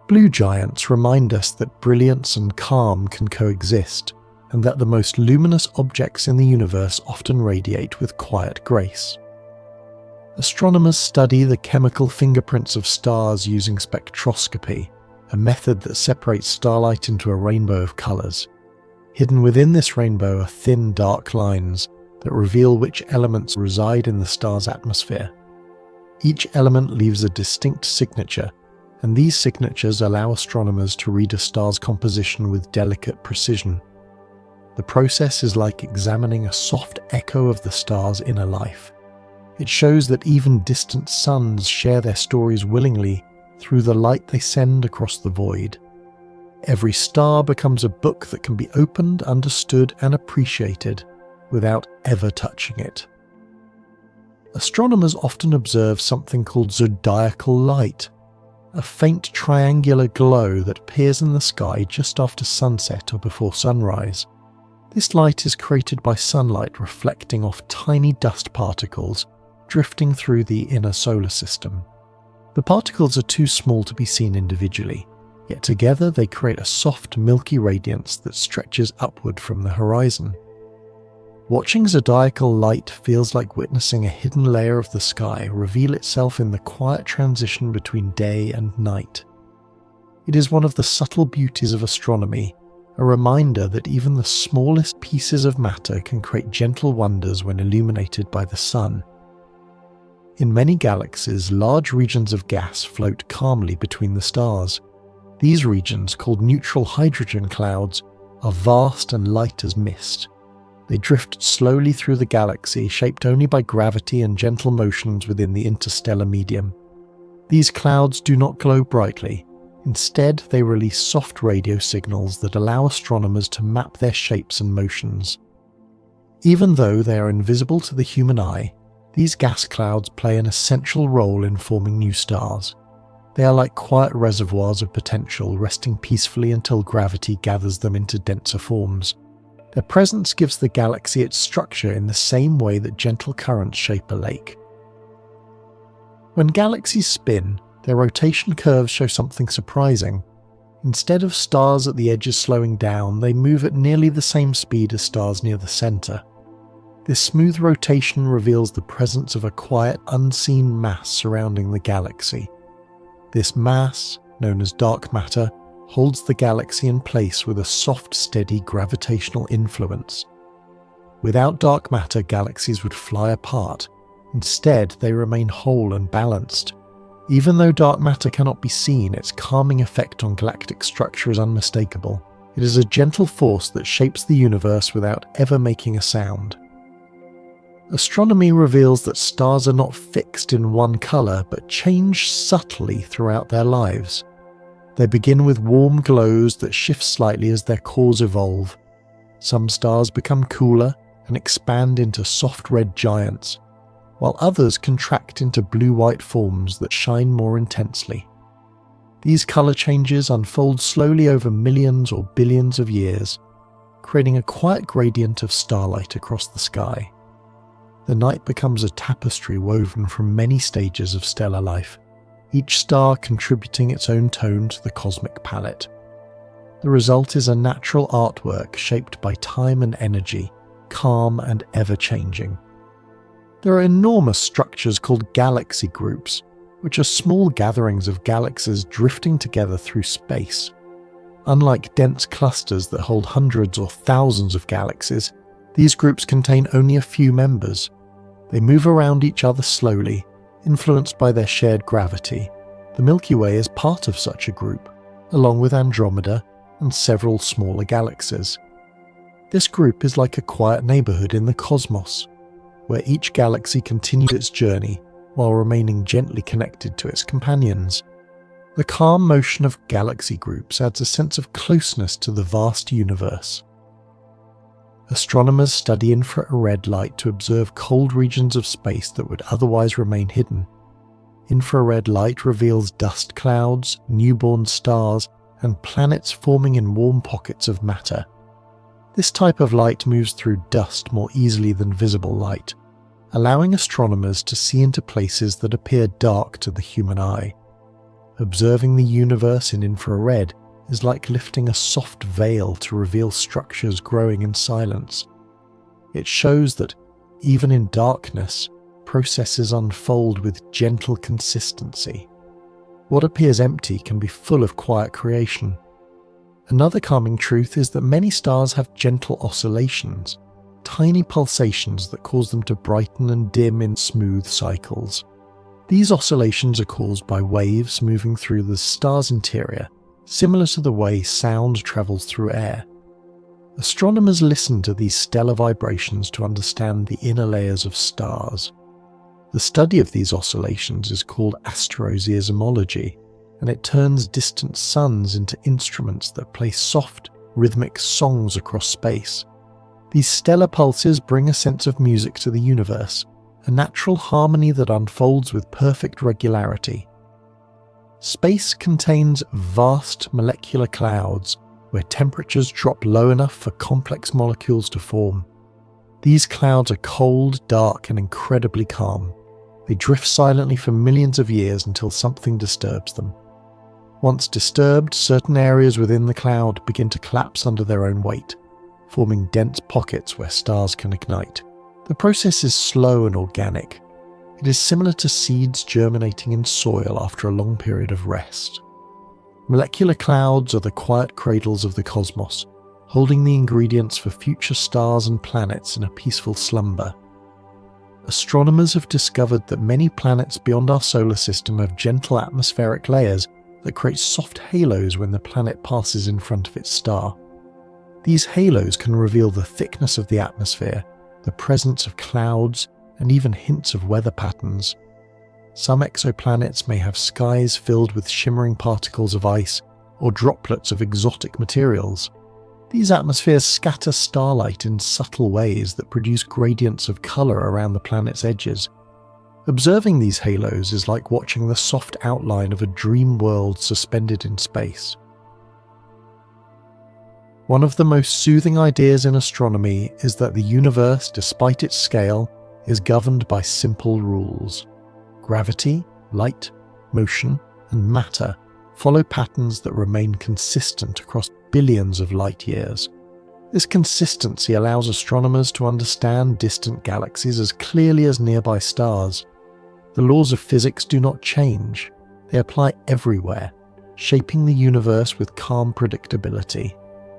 Blue giants remind us that brilliance and calm can coexist, and that the most luminous objects in the universe often radiate with quiet grace. Astronomers study the chemical fingerprints of stars using spectroscopy, a method that separates starlight into a rainbow of colours. Hidden within this rainbow are thin, dark lines that reveal which elements reside in the star's atmosphere. Each element leaves a distinct signature, and these signatures allow astronomers to read a star's composition with delicate precision. The process is like examining a soft echo of the star's inner life. It shows that even distant suns share their stories willingly through the light they send across the void. Every star becomes a book that can be opened, understood, and appreciated without ever touching it. Astronomers often observe something called zodiacal light, a faint triangular glow that appears in the sky just after sunset or before sunrise. This light is created by sunlight reflecting off tiny dust particles drifting through the inner solar system. The particles are too small to be seen individually, yet together they create a soft, milky radiance that stretches upward from the horizon. Watching zodiacal light feels like witnessing a hidden layer of the sky reveal itself in the quiet transition between day and night. It is one of the subtle beauties of astronomy, a reminder that even the smallest pieces of matter can create gentle wonders when illuminated by the sun. In many galaxies, large regions of gas float calmly between the stars. These regions, called neutral hydrogen clouds, are vast and light as mist. They drift slowly through the galaxy, shaped only by gravity and gentle motions within the interstellar medium. These clouds do not glow brightly. Instead, they release soft radio signals that allow astronomers to map their shapes and motions. Even though they are invisible to the human eye, these gas clouds play an essential role in forming new stars. They are like quiet reservoirs of potential, resting peacefully until gravity gathers them into denser forms. Their presence gives the galaxy its structure in the same way that gentle currents shape a lake. When galaxies spin, their rotation curves show something surprising. Instead of stars at the edges slowing down, they move at nearly the same speed as stars near the centre. This smooth rotation reveals the presence of a quiet, unseen mass surrounding the galaxy. This mass, known as dark matter, holds the galaxy in place with a soft, steady gravitational influence. Without dark matter, galaxies would fly apart. Instead, they remain whole and balanced. Even though dark matter cannot be seen, its calming effect on galactic structure is unmistakable. It is a gentle force that shapes the universe without ever making a sound. Astronomy reveals that stars are not fixed in one colour, but change subtly throughout their lives. They begin with warm glows that shift slightly as their cores evolve. Some stars become cooler and expand into soft red giants, while others contract into blue-white forms that shine more intensely. These colour changes unfold slowly over millions or billions of years, creating a quiet gradient of starlight across the sky. The night becomes a tapestry woven from many stages of stellar life, each star contributing its own tone to the cosmic palette. The result is a natural artwork shaped by time and energy, calm and ever-changing. There are enormous structures called galaxy groups, which are small gatherings of galaxies drifting together through space. Unlike dense clusters that hold hundreds or thousands of galaxies, these groups contain only a few members. They move around each other slowly, influenced by their shared gravity. The Milky Way is part of such a group, along with Andromeda and several smaller galaxies. This group is like a quiet neighbourhood in the cosmos, where each galaxy continues its journey while remaining gently connected to its companions. The calm motion of galaxy groups adds a sense of closeness to the vast universe. Astronomers study infrared light to observe cold regions of space that would otherwise remain hidden. Infrared light reveals dust clouds, newborn stars, and planets forming in warm pockets of matter. This type of light moves through dust more easily than visible light, allowing astronomers to see into places that appear dark to the human eye. Observing the universe in infrared is like lifting a soft veil to reveal structures growing in silence. It shows that, even in darkness, processes unfold with gentle consistency. What appears empty can be full of quiet creation. Another calming truth is that many stars have gentle oscillations, tiny pulsations that cause them to brighten and dim in smooth cycles. These oscillations are caused by waves moving through the star's interior, similar to the way sound travels through air. Astronomers listen to these stellar vibrations to understand the inner layers of stars. The study of these oscillations is called astroseismology, and it turns distant suns into instruments that play soft, rhythmic songs across space. These stellar pulses bring a sense of music to the universe, a natural harmony that unfolds with perfect regularity. Space contains vast molecular clouds where temperatures drop low enough for complex molecules to form. These clouds are cold, dark, and incredibly calm. They drift silently for millions of years until something disturbs them. Once disturbed, certain areas within the cloud begin to collapse under their own weight, forming dense pockets where stars can ignite. The process is slow and organic. It is similar to seeds germinating in soil after a long period of rest. Molecular clouds are the quiet cradles of the cosmos, holding the ingredients for future stars and planets in a peaceful slumber. Astronomers have discovered that many planets beyond our solar system have gentle atmospheric layers that create soft halos when the planet passes in front of its star. These halos can reveal the thickness of the atmosphere, the presence of clouds, and even hints of weather patterns. Some exoplanets may have skies filled with shimmering particles of ice or droplets of exotic materials. These atmospheres scatter starlight in subtle ways that produce gradients of colour around the planet's edges. Observing these halos is like watching the soft outline of a dream world suspended in space. One of the most soothing ideas in astronomy is that the universe, despite its scale, is governed by simple rules. Gravity, light, motion, and matter follow patterns that remain consistent across billions of light years. This consistency allows astronomers to understand distant galaxies as clearly as nearby stars. The laws of physics do not change. They apply everywhere, shaping the universe with calm predictability.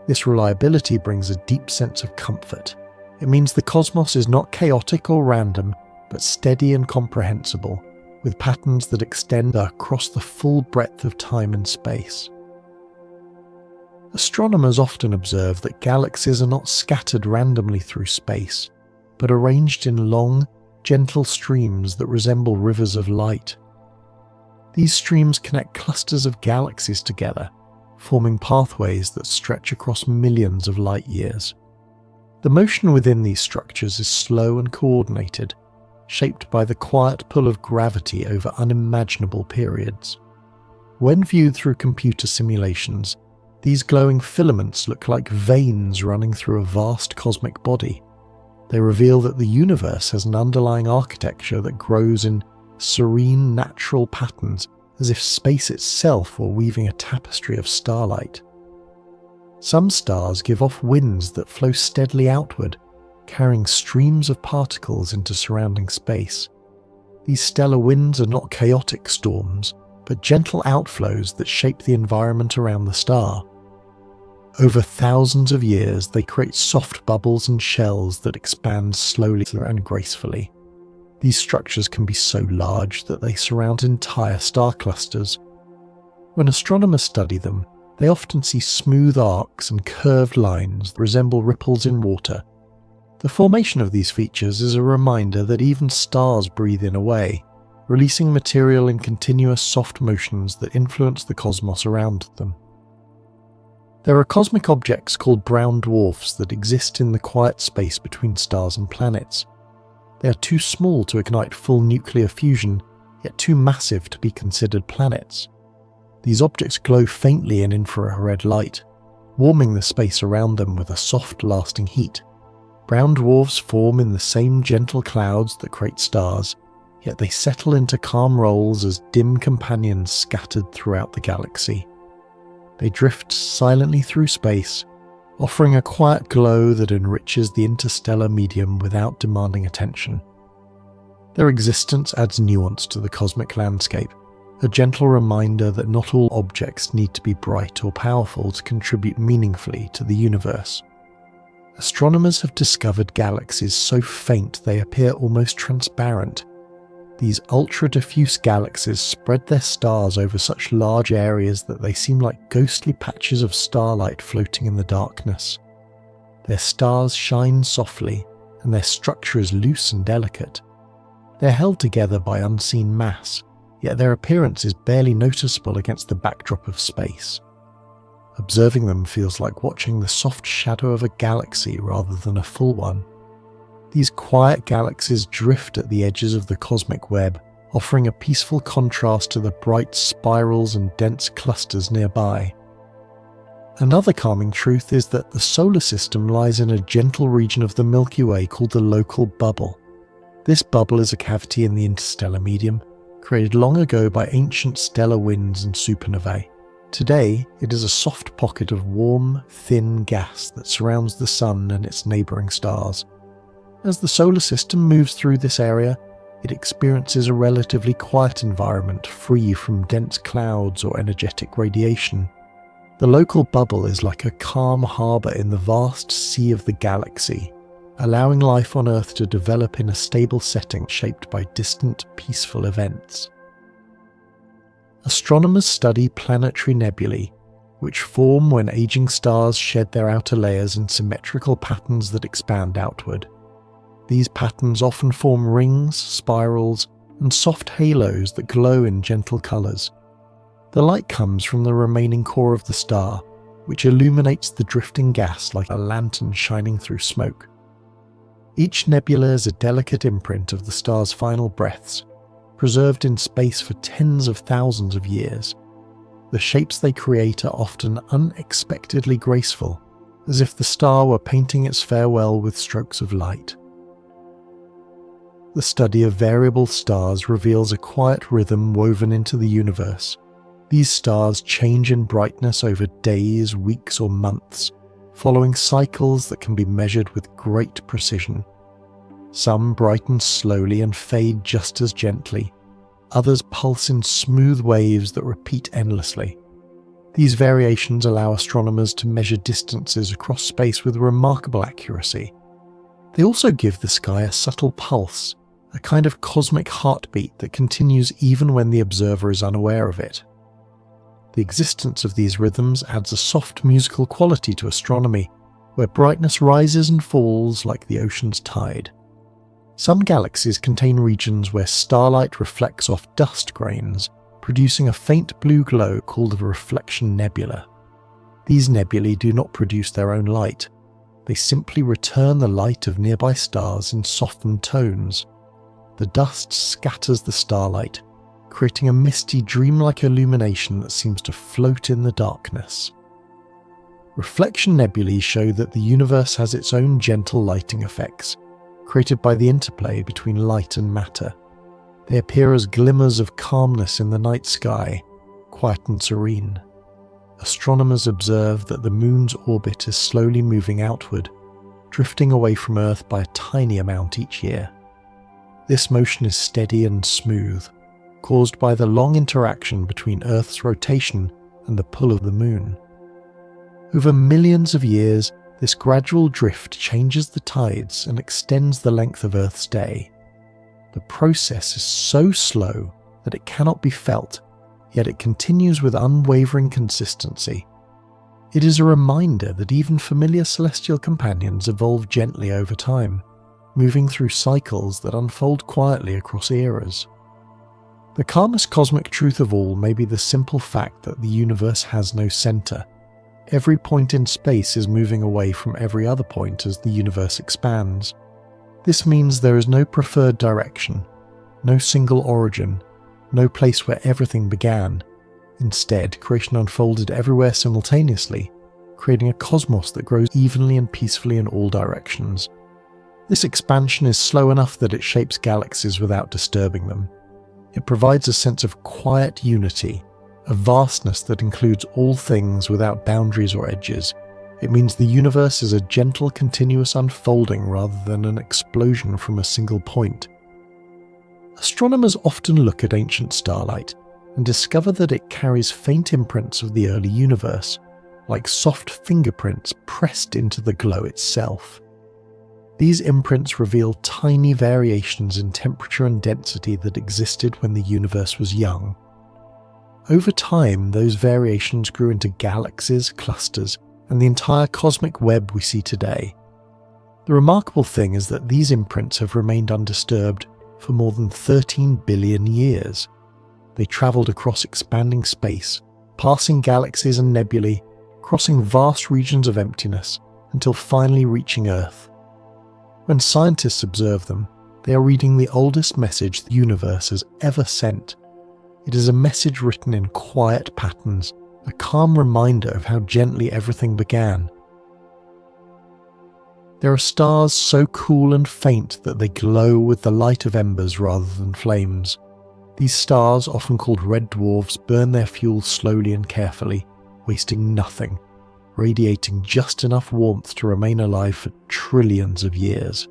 This reliability brings a deep sense of comfort. It means the cosmos is not chaotic or random, but steady and comprehensible, with patterns that extend across the full breadth of time and space. Astronomers often observe that galaxies are not scattered randomly through space, but arranged in long, gentle streams that resemble rivers of light. These streams connect clusters of galaxies together, forming pathways that stretch across millions of light years. The motion within these structures is slow and coordinated, shaped by the quiet pull of gravity over unimaginable periods. When viewed through computer simulations, these glowing filaments look like veins running through a vast cosmic body. They reveal that the universe has an underlying architecture that grows in serene, natural patterns, as if space itself were weaving a tapestry of starlight. Some stars give off winds that flow steadily outward, carrying streams of particles into surrounding space. These stellar winds are not chaotic storms, but gentle outflows that shape the environment around the star. Over thousands of years, they create soft bubbles and shells that expand slowly and gracefully. These structures can be so large that they surround entire star clusters. When astronomers study them, they often see smooth arcs and curved lines that resemble ripples in water. The formation of these features is a reminder that even stars breathe in a way, releasing material in continuous soft motions that influence the cosmos around them. There are cosmic objects called brown dwarfs that exist in the quiet space between stars and planets. They are too small to ignite full nuclear fusion, yet too massive to be considered planets. These objects glow faintly in infrared light, warming the space around them with a soft, lasting heat. Brown dwarfs form in the same gentle clouds that create stars, yet they settle into calm rolls as dim companions scattered throughout the galaxy. They drift silently through space, offering a quiet glow that enriches the interstellar medium without demanding attention. Their existence adds nuance to the cosmic landscape, a gentle reminder that not all objects need to be bright or powerful to contribute meaningfully to the universe. Astronomers have discovered galaxies so faint they appear almost transparent. These ultra-diffuse galaxies spread their stars over such large areas that they seem like ghostly patches of starlight floating in the darkness. Their stars shine softly, and their structure is loose and delicate. They're held together by unseen mass, yet their appearance is barely noticeable against the backdrop of space. Observing them feels like watching the soft shadow of a galaxy rather than a full one. These quiet galaxies drift at the edges of the cosmic web, offering a peaceful contrast to the bright spirals and dense clusters nearby. Another calming truth is that the solar system lies in a gentle region of the Milky Way called the local bubble. This bubble is a cavity in the interstellar medium, created long ago by ancient stellar winds and supernovae. Today, it is a soft pocket of warm, thin gas that surrounds the Sun and its neighbouring stars. As the solar system moves through this area, it experiences a relatively quiet environment free from dense clouds or energetic radiation. The local bubble is like a calm harbour in the vast sea of the galaxy, allowing life on Earth to develop in a stable setting shaped by distant, peaceful events. Astronomers study planetary nebulae, which form when aging stars shed their outer layers in symmetrical patterns that expand outward. These patterns often form rings, spirals, and soft halos that glow in gentle colours. The light comes from the remaining core of the star, which illuminates the drifting gas like a lantern shining through smoke. Each nebula is a delicate imprint of the star's final breaths, preserved in space for tens of thousands of years. The shapes they create are often unexpectedly graceful, as if the star were painting its farewell with strokes of light. The study of variable stars reveals a quiet rhythm woven into the universe. These stars change in brightness over days, weeks, or months, following cycles that can be measured with great precision. Some brighten slowly and fade just as gently. Others pulse in smooth waves that repeat endlessly. These variations allow astronomers to measure distances across space with remarkable accuracy. They also give the sky a subtle pulse, a kind of cosmic heartbeat that continues even when the observer is unaware of it. The existence of these rhythms adds a soft musical quality to astronomy, where brightness rises and falls like the ocean's tide. Some galaxies contain regions where starlight reflects off dust grains, producing a faint blue glow called a reflection nebula. These nebulae do not produce their own light. They simply return the light of nearby stars in softened tones. The dust scatters the starlight, creating a misty, dreamlike illumination that seems to float in the darkness. Reflection nebulae show that the universe has its own gentle lighting effects, created by the interplay between light and matter. They appear as glimmers of calmness in the night sky, quiet and serene. Astronomers observe that the moon's orbit is slowly moving outward, drifting away from Earth by a tiny amount each year. This motion is steady and smooth, caused by the long interaction between Earth's rotation and the pull of the moon. Over millions of years, this gradual drift changes the tides and extends the length of Earth's day. The process is so slow that it cannot be felt, yet it continues with unwavering consistency. It is a reminder that even familiar celestial companions evolve gently over time, moving through cycles that unfold quietly across eras. The calmest cosmic truth of all may be the simple fact that the universe has no center. Every point in space is moving away from every other point as the universe expands. This means there is no preferred direction, no single origin, no place where everything began. Instead, creation unfolded everywhere simultaneously, creating a cosmos that grows evenly and peacefully in all directions. This expansion is slow enough that it shapes galaxies without disturbing them. It provides a sense of quiet unity, a vastness that includes all things without boundaries or edges. It means the universe is a gentle, continuous unfolding rather than an explosion from a single point. Astronomers often look at ancient starlight and discover that it carries faint imprints of the early universe, like soft fingerprints pressed into the glow itself. These imprints reveal tiny variations in temperature and density that existed when the universe was young. Over time, those variations grew into galaxies, clusters, and the entire cosmic web we see today. The remarkable thing is that these imprints have remained undisturbed for more than 13 billion years. They travelled across expanding space, passing galaxies and nebulae, crossing vast regions of emptiness, until finally reaching Earth. When scientists observe them, they are reading the oldest message the universe has ever sent. It is a message written in quiet patterns, a calm reminder of how gently everything began. There are stars so cool and faint that they glow with the light of embers rather than flames. These stars, often called red dwarfs, burn their fuel slowly and carefully, wasting nothing, radiating just enough warmth to remain alive for trillions of years.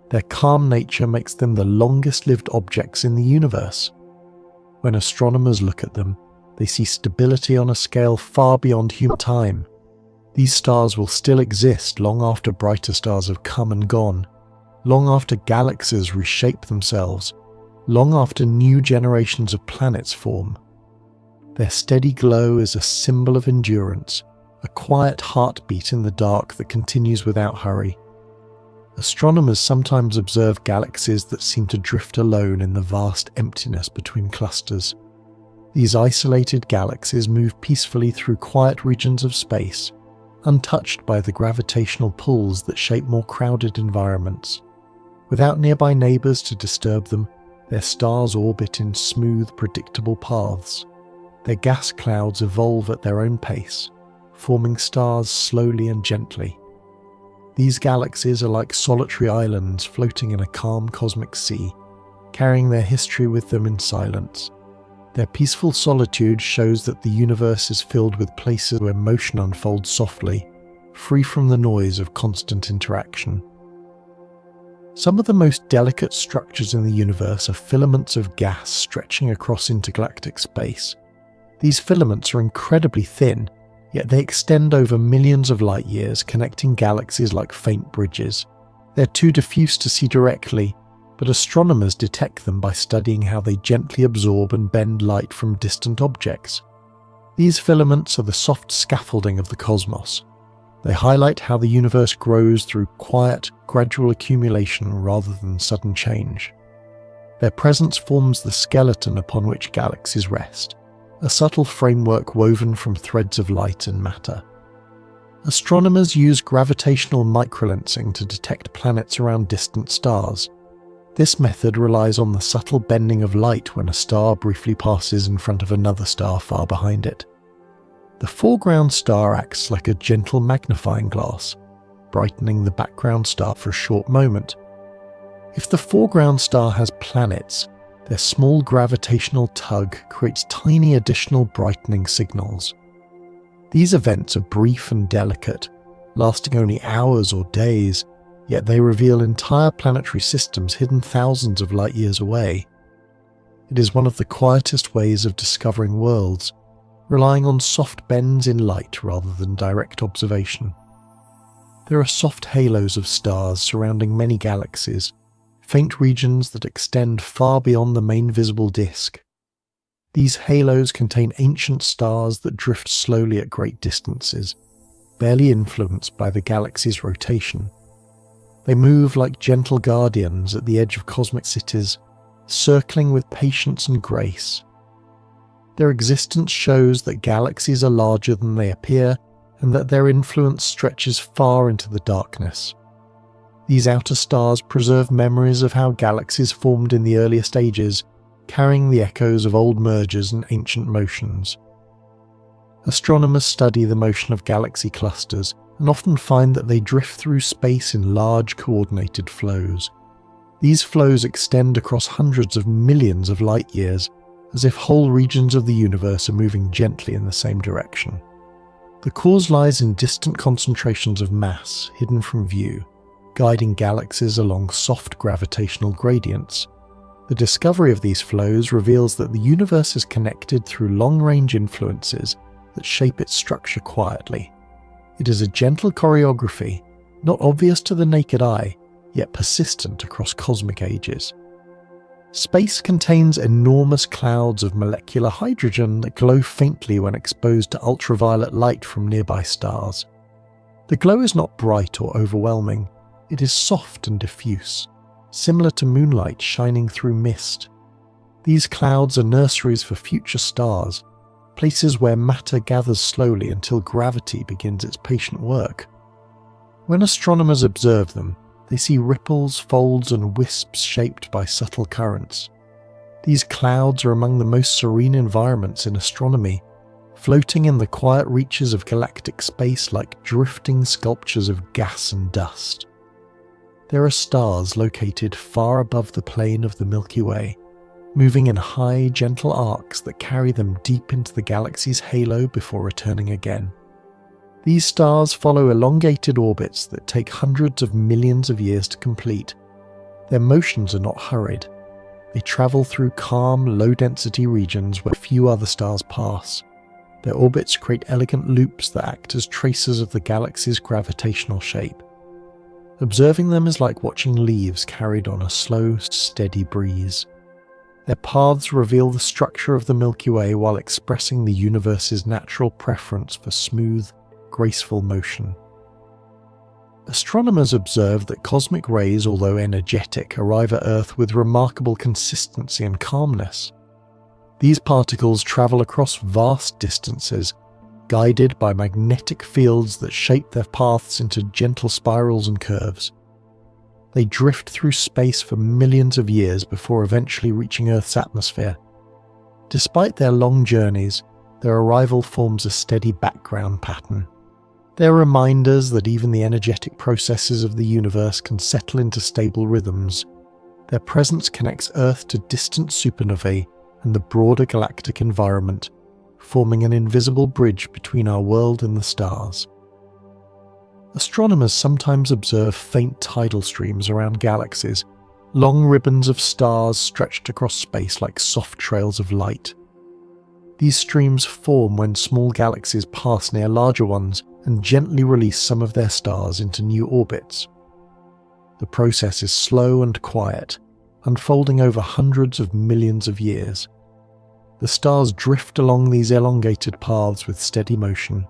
Their calm nature makes them the longest-lived objects in the universe. When astronomers look at them, they see stability on a scale far beyond human time. These stars will still exist long after brighter stars have come and gone, long after galaxies reshape themselves, long after new generations of planets form. Their steady glow is a symbol of endurance, a quiet heartbeat in the dark that continues without hurry. Astronomers sometimes observe galaxies that seem to drift alone in the vast emptiness between clusters. These isolated galaxies move peacefully through quiet regions of space, untouched by the gravitational pulls that shape more crowded environments. Without nearby neighbours to disturb them, their stars orbit in smooth, predictable paths. Their gas clouds evolve at their own pace, forming stars slowly and gently. These galaxies are like solitary islands floating in a calm cosmic sea, carrying their history with them in silence. Their peaceful solitude shows that the universe is filled with places where motion unfolds softly, free from the noise of constant interaction. Some of the most delicate structures in the universe are filaments of gas stretching across intergalactic space. These filaments are incredibly thin, yet they extend over millions of light years, connecting galaxies like faint bridges. They're too diffuse to see directly, but astronomers detect them by studying how they gently absorb and bend light from distant objects. These filaments are the soft scaffolding of the cosmos. They highlight how the universe grows through quiet, gradual accumulation rather than sudden change. Their presence forms the skeleton upon which galaxies rest, a subtle framework woven from threads of light and matter. Astronomers use gravitational microlensing to detect planets around distant stars. This method relies on the subtle bending of light when a star briefly passes in front of another star far behind it. The foreground star acts like a gentle magnifying glass, brightening the background star for a short moment. If the foreground star has planets, their small gravitational tug creates tiny additional brightening signals. These events are brief and delicate, lasting only hours or days, yet they reveal entire planetary systems hidden thousands of light years away. It is one of the quietest ways of discovering worlds, relying on soft bends in light rather than direct observation. There are soft halos of stars surrounding many galaxies, faint regions that extend far beyond the main visible disk. These halos contain ancient stars that drift slowly at great distances, barely influenced by the galaxy's rotation. They move like gentle guardians at the edge of cosmic cities, circling with patience and grace. Their existence shows that galaxies are larger than they appear and that their influence stretches far into the darkness. These outer stars preserve memories of how galaxies formed in the earliest ages, carrying the echoes of old mergers and ancient motions. Astronomers study the motion of galaxy clusters and often find that they drift through space in large coordinated flows. These flows extend across hundreds of millions of light years, as if whole regions of the universe are moving gently in the same direction. The cause lies in distant concentrations of mass hidden from view, guiding galaxies along soft gravitational gradients. The discovery of these flows reveals that the universe is connected through long-range influences that shape its structure quietly. It is a gentle choreography, not obvious to the naked eye, yet persistent across cosmic ages. Space contains enormous clouds of molecular hydrogen that glow faintly when exposed to ultraviolet light from nearby stars. The glow is not bright or overwhelming. It is soft and diffuse, similar to moonlight shining through mist. These clouds are nurseries for future stars, places where matter gathers slowly until gravity begins its patient work. When astronomers observe them, they see ripples, folds, and wisps shaped by subtle currents. These clouds are among the most serene environments in astronomy, floating in the quiet reaches of galactic space like drifting sculptures of gas and dust. There are stars located far above the plane of the Milky Way, moving in high, gentle arcs that carry them deep into the galaxy's halo before returning again. These stars follow elongated orbits that take hundreds of millions of years to complete. Their motions are not hurried. They travel through calm, low-density regions where few other stars pass. Their orbits create elegant loops that act as traces of the galaxy's gravitational shape. Observing them is like watching leaves carried on a slow, steady breeze. Their paths reveal the structure of the Milky Way while expressing the universe's natural preference for smooth, graceful motion. Astronomers observe that cosmic rays, although energetic, arrive at Earth with remarkable consistency and calmness. These particles travel across vast distances, guided by magnetic fields that shape their paths into gentle spirals and curves. They drift through space for millions of years before eventually reaching Earth's atmosphere. Despite their long journeys, their arrival forms a steady background pattern. They're reminders that even the energetic processes of the universe can settle into stable rhythms. Their presence connects Earth to distant supernovae and the broader galactic environment, forming an invisible bridge between our world and the stars. Astronomers sometimes observe faint tidal streams around galaxies, long ribbons of stars stretched across space like soft trails of light. These streams form when small galaxies pass near larger ones and gently release some of their stars into new orbits. The process is slow and quiet, unfolding over hundreds of millions of years. The stars drift along these elongated paths with steady motion,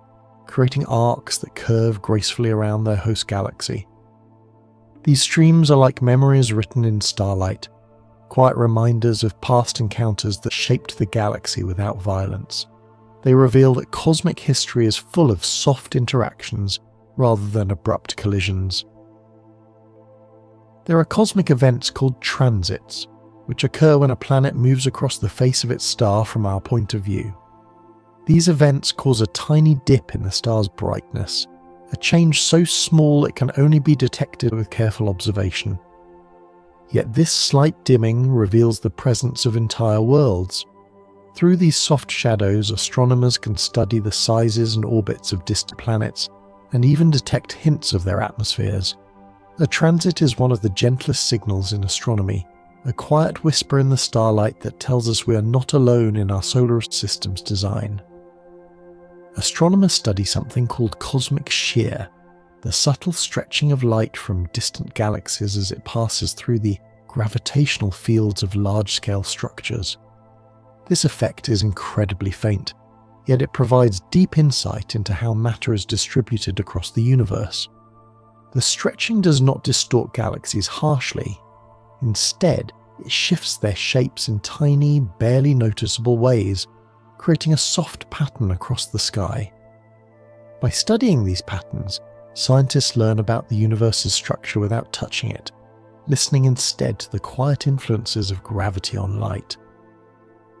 creating arcs that curve gracefully around their host galaxy. These streams are like memories written in starlight, quiet reminders of past encounters that shaped the galaxy without violence. They reveal that cosmic history is full of soft interactions rather than abrupt collisions. There are cosmic events called transits, which occur when a planet moves across the face of its star from our point of view. These events cause a tiny dip in the star's brightness, a change so small it can only be detected with careful observation. Yet this slight dimming reveals the presence of entire worlds. Through these soft shadows, astronomers can study the sizes and orbits of distant planets and even detect hints of their atmospheres. A transit is one of the gentlest signals in astronomy, a quiet whisper in the starlight that tells us we are not alone in our solar system's design. Astronomers study something called cosmic shear, the subtle stretching of light from distant galaxies as it passes through the gravitational fields of large-scale structures. This effect is incredibly faint, yet it provides deep insight into how matter is distributed across the universe. The stretching does not distort galaxies harshly. Instead, it shifts their shapes in tiny, barely noticeable ways, creating a soft pattern across the sky. By studying these patterns, scientists learn about the universe's structure without touching it, listening instead to the quiet influences of gravity on light.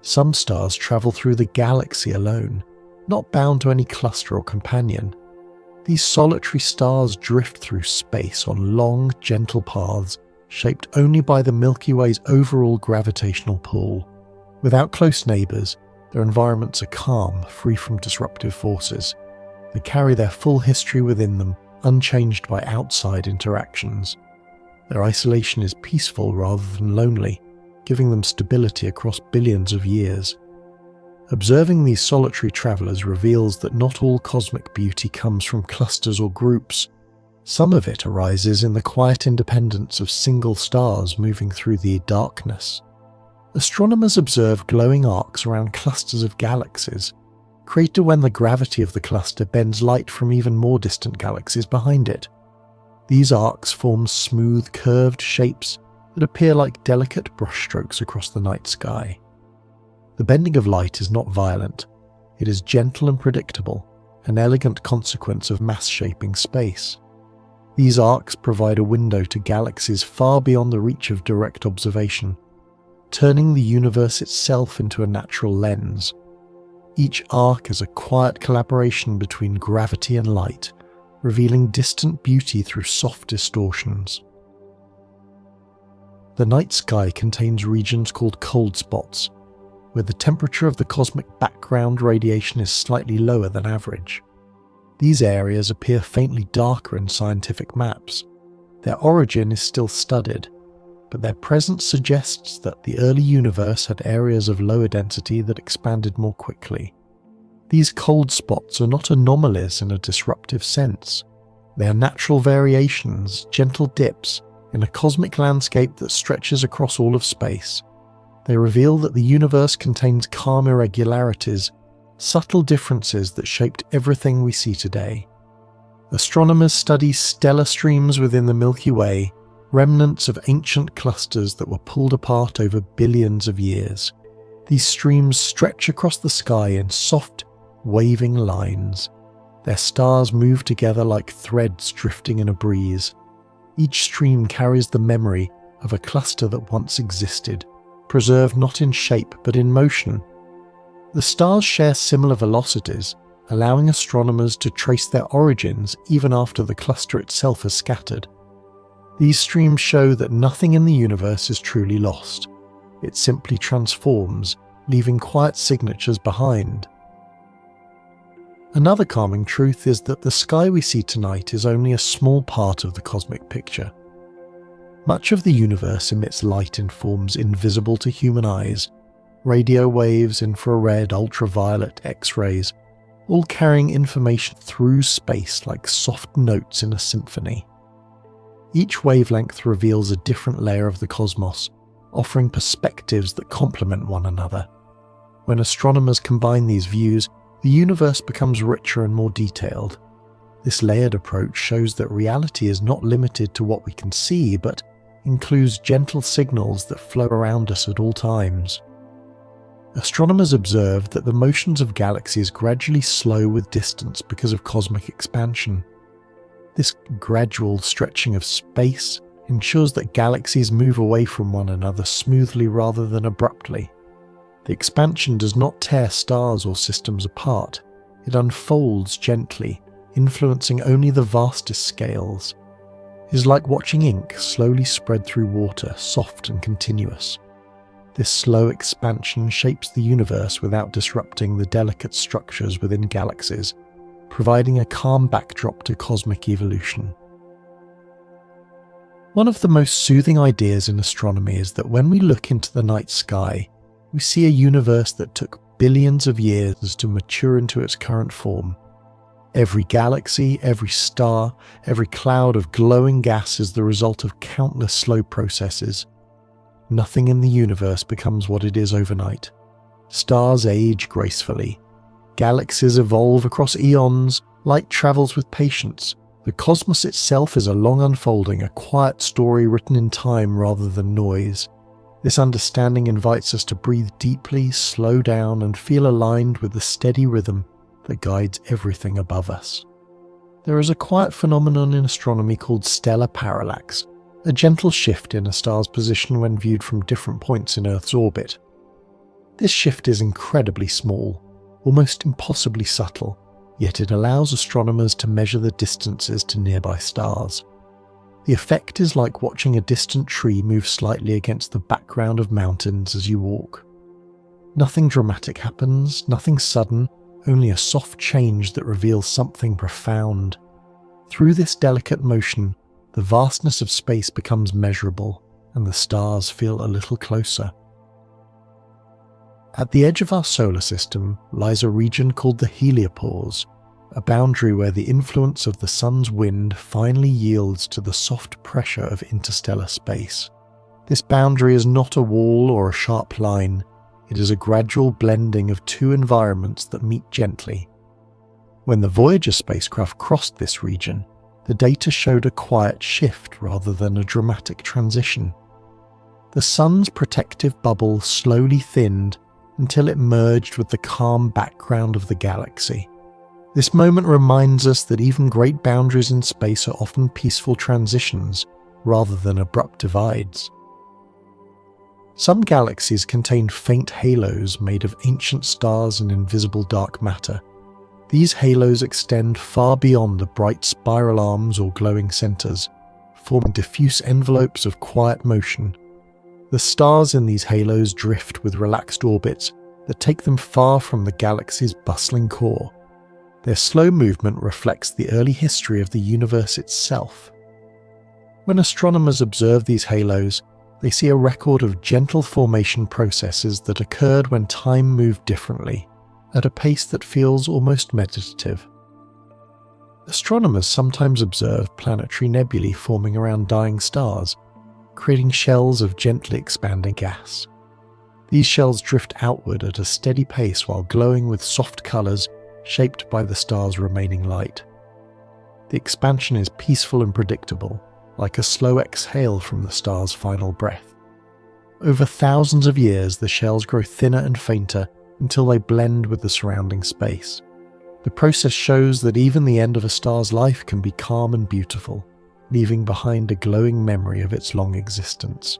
Some stars travel through the galaxy alone, not bound to any cluster or companion. These solitary stars drift through space on long, gentle paths shaped only by the Milky Way's overall gravitational pull. Without close neighbours, their environments are calm, free from disruptive forces. They carry their full history within them, unchanged by outside interactions. Their isolation is peaceful rather than lonely, giving them stability across billions of years. Observing these solitary travellers reveals that not all cosmic beauty comes from clusters or groups. Some of it arises in the quiet independence of single stars moving through the darkness. Astronomers observe glowing arcs around clusters of galaxies, created when the gravity of the cluster bends light from even more distant galaxies behind it. These arcs form smooth, curved shapes that appear like delicate brushstrokes across the night sky. The bending of light is not violent. It is gentle and predictable, an elegant consequence of mass-shaping space. These arcs provide a window to galaxies far beyond the reach of direct observation, turning the universe itself into a natural lens. Each arc is a quiet collaboration between gravity and light, revealing distant beauty through soft distortions. The night sky contains regions called cold spots, where the temperature of the cosmic background radiation is slightly lower than average. These areas appear faintly darker in scientific maps. Their origin is still studied, but their presence suggests that the early universe had areas of lower density that expanded more quickly. These cold spots are not anomalies in a disruptive sense. They are natural variations, gentle dips, in a cosmic landscape that stretches across all of space. They reveal that the universe contains calm irregularities, subtle differences that shaped everything we see today. Astronomers study stellar streams within the Milky Way, remnants of ancient clusters that were pulled apart over billions of years. These streams stretch across the sky in soft, waving lines. Their stars move together like threads drifting in a breeze. Each stream carries the memory of a cluster that once existed, preserved not in shape but in motion. The stars share similar velocities, allowing astronomers to trace their origins even after the cluster itself has scattered. These streams show that nothing in the universe is truly lost. It simply transforms, leaving quiet signatures behind. Another calming truth is that the sky we see tonight is only a small part of the cosmic picture. Much of the universe emits light in forms invisible to human eyes: radio waves, infrared, ultraviolet, X-rays, all carrying information through space like soft notes in a symphony. Each wavelength reveals a different layer of the cosmos, offering perspectives that complement one another. When astronomers combine these views, the universe becomes richer and more detailed. This layered approach shows that reality is not limited to what we can see, but includes gentle signals that flow around us at all times. Astronomers observed that the motions of galaxies gradually slow with distance because of cosmic expansion. This gradual stretching of space ensures that galaxies move away from one another smoothly rather than abruptly. The expansion does not tear stars or systems apart. It unfolds gently, influencing only the vastest scales. It is like watching ink slowly spread through water, soft and continuous. This slow expansion shapes the universe without disrupting the delicate structures within galaxies, providing a calm backdrop to cosmic evolution. One of the most soothing ideas in astronomy is that when we look into the night sky, we see a universe that took billions of years to mature into its current form. Every galaxy, every star, every cloud of glowing gas is the result of countless slow processes. Nothing in the universe becomes what it is overnight. Stars age gracefully. Galaxies evolve across eons. Light travels with patience. The cosmos itself is a long unfolding, a quiet story written in time rather than noise. This understanding invites us to breathe deeply, slow down, and feel aligned with the steady rhythm that guides everything above us. There is a quiet phenomenon in astronomy called stellar parallax, a gentle shift in a star's position when viewed from different points in Earth's orbit. This shift is incredibly small, almost impossibly subtle, yet it allows astronomers to measure the distances to nearby stars. The effect is like watching a distant tree move slightly against the background of mountains as you walk. Nothing dramatic happens, nothing sudden, only a soft change that reveals something profound. Through this delicate motion, the vastness of space becomes measurable, and the stars feel a little closer. At the edge of our solar system lies a region called the heliopause, a boundary where the influence of the sun's wind finally yields to the soft pressure of interstellar space. This boundary is not a wall or a sharp line. It is a gradual blending of two environments that meet gently. When the Voyager spacecraft crossed this region, the data showed a quiet shift rather than a dramatic transition. The sun's protective bubble slowly thinned until it merged with the calm background of the galaxy. This moment reminds us that even great boundaries in space are often peaceful transitions rather than abrupt divides. Some galaxies contain faint halos made of ancient stars and invisible dark matter. These halos extend far beyond the bright spiral arms or glowing centers, forming diffuse envelopes of quiet motion. The stars in these halos drift with relaxed orbits that take them far from the galaxy's bustling core. Their slow movement reflects the early history of the universe itself. When astronomers observe these halos, they see a record of gentle formation processes that occurred when time moved differently, at a pace that feels almost meditative. Astronomers sometimes observe planetary nebulae forming around dying stars, creating shells of gently expanding gas. These shells drift outward at a steady pace while glowing with soft colours shaped by the star's remaining light. The expansion is peaceful and predictable, like a slow exhale from the star's final breath. Over thousands of years, the shells grow thinner and fainter until they blend with the surrounding space. The process shows that even the end of a star's life can be calm and beautiful, leaving behind a glowing memory of its long existence.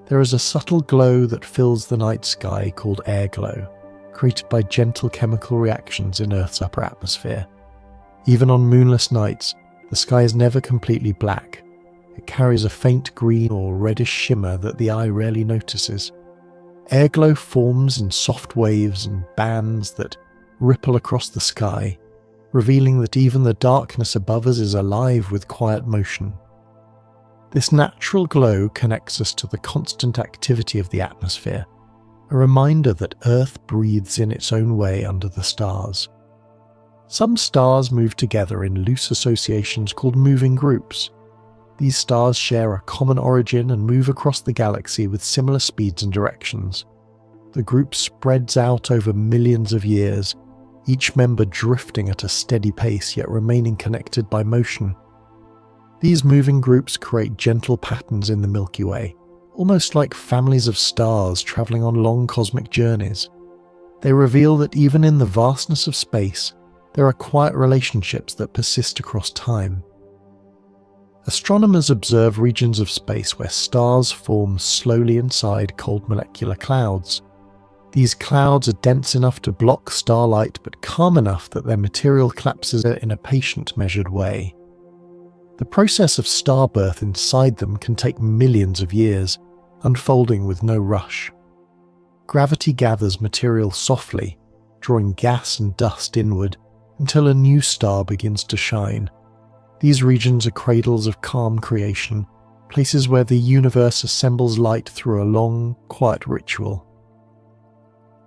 There is a subtle glow that fills the night sky called air glow, created by gentle chemical reactions in Earth's upper atmosphere. Even on moonless nights, the sky is never completely black. It carries a faint green or reddish shimmer that the eye rarely notices. Air glow forms in soft waves and bands that ripple across the sky, revealing that even the darkness above us is alive with quiet motion. This natural glow connects us to the constant activity of the atmosphere, a reminder that Earth breathes in its own way under the stars. Some stars move together in loose associations called moving groups. These stars share a common origin and move across the galaxy with similar speeds and directions. The group spreads out over millions of years, each member drifting at a steady pace yet remaining connected by motion. These moving groups create gentle patterns in the Milky Way, almost like families of stars travelling on long cosmic journeys. They reveal that even in the vastness of space, there are quiet relationships that persist across time. Astronomers observe regions of space where stars form slowly inside cold molecular clouds. These clouds are dense enough to block starlight but calm enough that their material collapses in a patient, measured way. The process of star birth inside them can take millions of years, unfolding with no rush. Gravity gathers material softly, drawing gas and dust inward until a new star begins to shine. These regions are cradles of calm creation, places where the universe assembles light through a long, quiet ritual.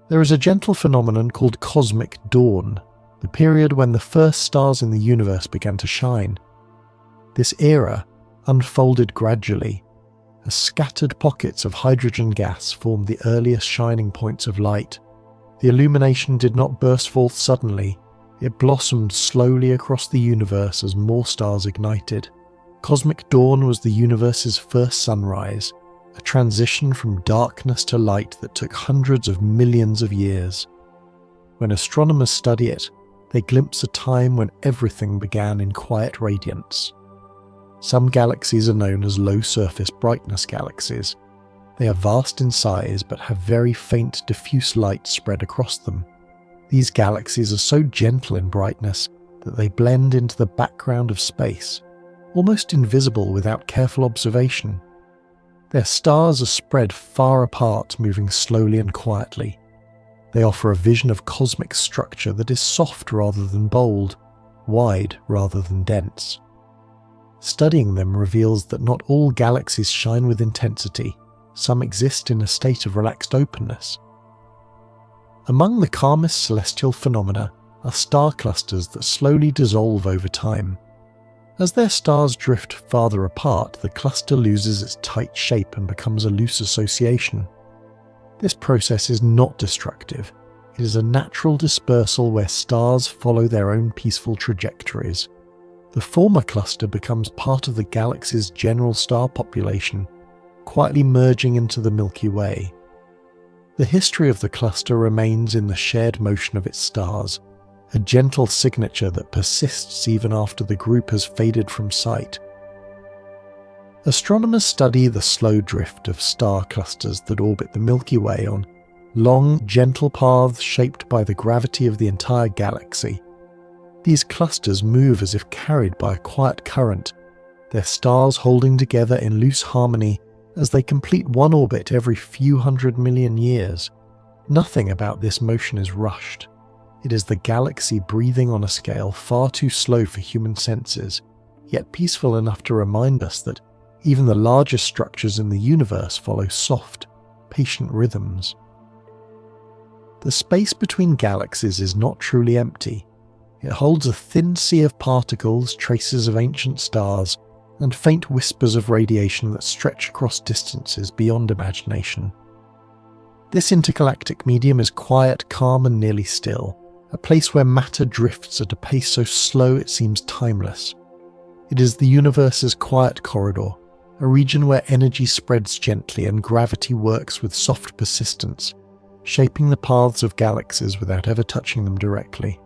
There is a gentle phenomenon called cosmic dawn, the period when the first stars in the universe began to shine. This era unfolded gradually, as scattered pockets of hydrogen gas formed the earliest shining points of light. The illumination did not burst forth suddenly. It blossomed slowly across the universe as more stars ignited. Cosmic dawn was the universe's first sunrise, a transition from darkness to light that took hundreds of millions of years. When astronomers study it, they glimpse a time when everything began in quiet radiance. Some galaxies are known as low-surface brightness galaxies. They are vast in size but have very faint diffuse light spread across them. These galaxies are so gentle in brightness that they blend into the background of space, almost invisible without careful observation. Their stars are spread far apart, moving slowly and quietly. They offer a vision of cosmic structure that is soft rather than bold, wide rather than dense. Studying them reveals that not all galaxies shine with intensity. Some exist in a state of relaxed openness. Among the calmest celestial phenomena are star clusters that slowly dissolve over time. As their stars drift farther apart, the cluster loses its tight shape and becomes a loose association. This process is not destructive. It is a natural dispersal where stars follow their own peaceful trajectories. The former cluster becomes part of the galaxy's general star population, quietly merging into the Milky Way. The history of the cluster remains in the shared motion of its stars, a gentle signature that persists even after the group has faded from sight. Astronomers study the slow drift of star clusters that orbit the Milky Way on long, gentle paths shaped by the gravity of the entire galaxy. These clusters move as if carried by a quiet current, their stars holding together in loose harmony as they complete one orbit every few 100 million years. Nothing about this motion is rushed. It is the galaxy breathing on a scale far too slow for human senses, yet peaceful enough to remind us that even the largest structures in the universe follow soft, patient rhythms. The space between galaxies is not truly empty. It holds a thin sea of particles, traces of ancient stars, and faint whispers of radiation that stretch across distances beyond imagination. This intergalactic medium is quiet, calm, and nearly still, a place where matter drifts at a pace so slow it seems timeless. It is the universe's quiet corridor, a region where energy spreads gently and gravity works with soft persistence, shaping the paths of galaxies without ever touching them directly.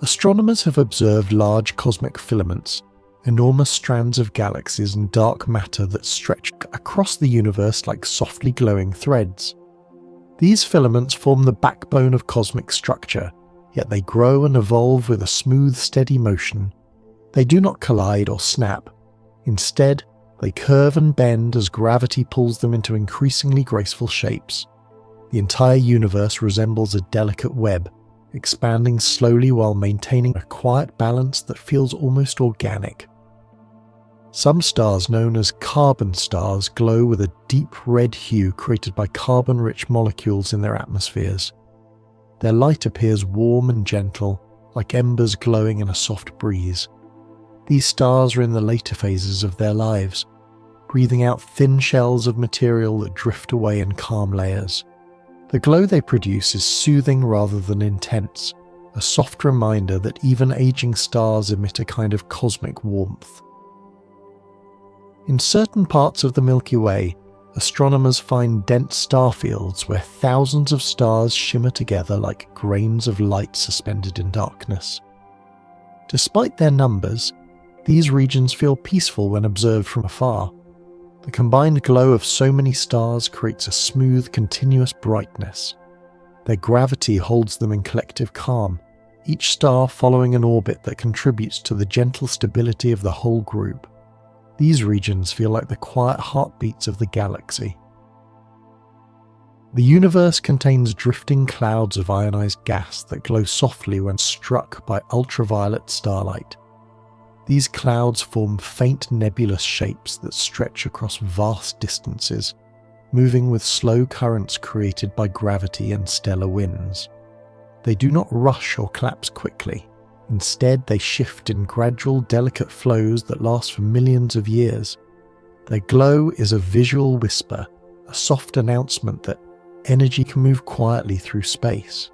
Astronomers have observed large cosmic filaments, enormous strands of galaxies and dark matter that stretch across the universe like softly glowing threads. These filaments form the backbone of cosmic structure, yet they grow and evolve with a smooth, steady motion. They do not collide or snap. Instead, they curve and bend as gravity pulls them into increasingly graceful shapes. The entire universe resembles a delicate web, expanding slowly while maintaining a quiet balance that feels almost organic. Some stars known as carbon stars glow with a deep red hue created by carbon-rich molecules in their atmospheres. Their light appears warm and gentle, like embers glowing in a soft breeze. These stars are in the later phases of their lives, breathing out thin shells of material that drift away in calm layers. The glow they produce is soothing rather than intense, a soft reminder that even aging stars emit a kind of cosmic warmth. In certain parts of the Milky Way, astronomers find dense star fields where thousands of stars shimmer together like grains of light suspended in darkness. Despite their numbers, these regions feel peaceful when observed from afar. The combined glow of so many stars creates a smooth, continuous brightness. Their gravity holds them in collective calm, each star following an orbit that contributes to the gentle stability of the whole group. These regions feel like the quiet heartbeats of the galaxy. The universe contains drifting clouds of ionized gas that glow softly when struck by ultraviolet starlight. These clouds form faint nebulous shapes that stretch across vast distances, moving with slow currents created by gravity and stellar winds. They do not rush or collapse quickly. Instead, they shift in gradual, delicate flows that last for millions of years. Their glow is a visual whisper, a soft announcement that energy can move quietly through space.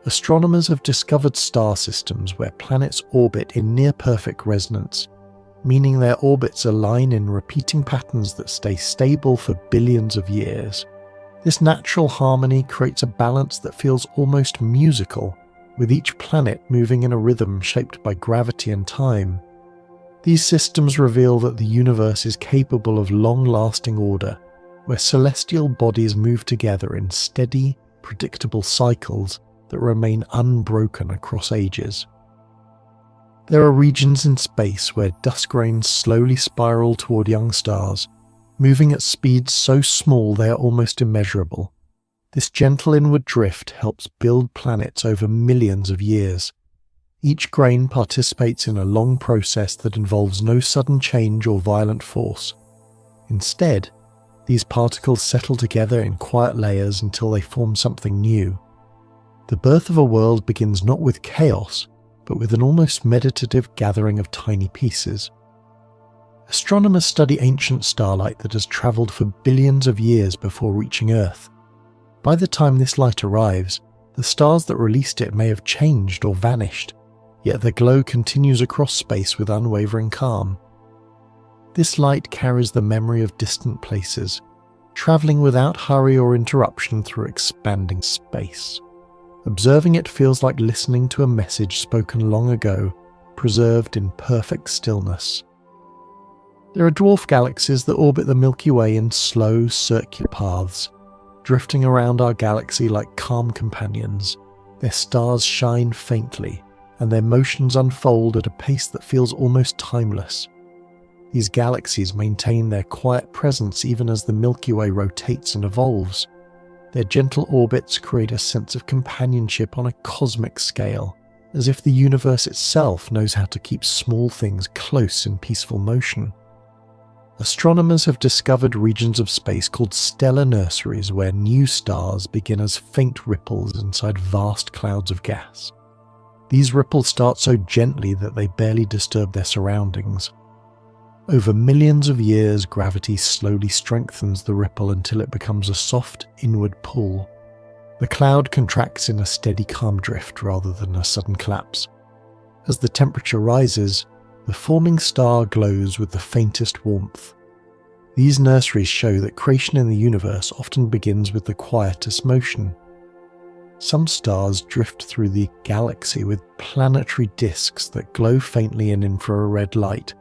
Astronomers have discovered star systems where planets orbit in near-perfect resonance, meaning their orbits align in repeating patterns that stay stable for billions of years. This natural harmony creates a balance that feels almost musical, with each planet moving in a rhythm shaped by gravity and time. These systems reveal that the universe is capable of long-lasting order, where celestial bodies move together in steady, predictable cycles that remain unbroken across ages. There are regions in space where dust grains slowly spiral toward young stars, moving at speeds so small they are almost immeasurable. This gentle inward drift helps build planets over millions of years. Each grain participates in a long process that involves no sudden change or violent force. Instead, these particles settle together in quiet layers until they form something new. The birth of a world begins not with chaos, but with an almost meditative gathering of tiny pieces. Astronomers study ancient starlight that has travelled for billions of years before reaching Earth. By the time this light arrives, the stars that released it may have changed or vanished, yet their glow continues across space with unwavering calm. This light carries the memory of distant places, travelling without hurry or interruption through expanding space. Observing it feels like listening to a message spoken long ago, preserved in perfect stillness. There are dwarf galaxies that orbit the Milky Way in slow, circular paths, drifting around our galaxy like calm companions. Their stars shine faintly, and their motions unfold at a pace that feels almost timeless. These galaxies maintain their quiet presence even as the Milky Way rotates and evolves. Their gentle orbits create a sense of companionship on a cosmic scale, as if the universe itself knows how to keep small things close in peaceful motion. Astronomers have discovered regions of space called stellar nurseries where new stars begin as faint ripples inside vast clouds of gas. These ripples start so gently that they barely disturb their surroundings. Over millions of years, gravity slowly strengthens the ripple until it becomes a soft, inward pull. The cloud contracts in a steady, calm drift rather than a sudden collapse. As the temperature rises, the forming star glows with the faintest warmth. These nurseries show that creation in the universe often begins with the quietest motion. Some stars drift through the galaxy with planetary disks that glow faintly in infrared light.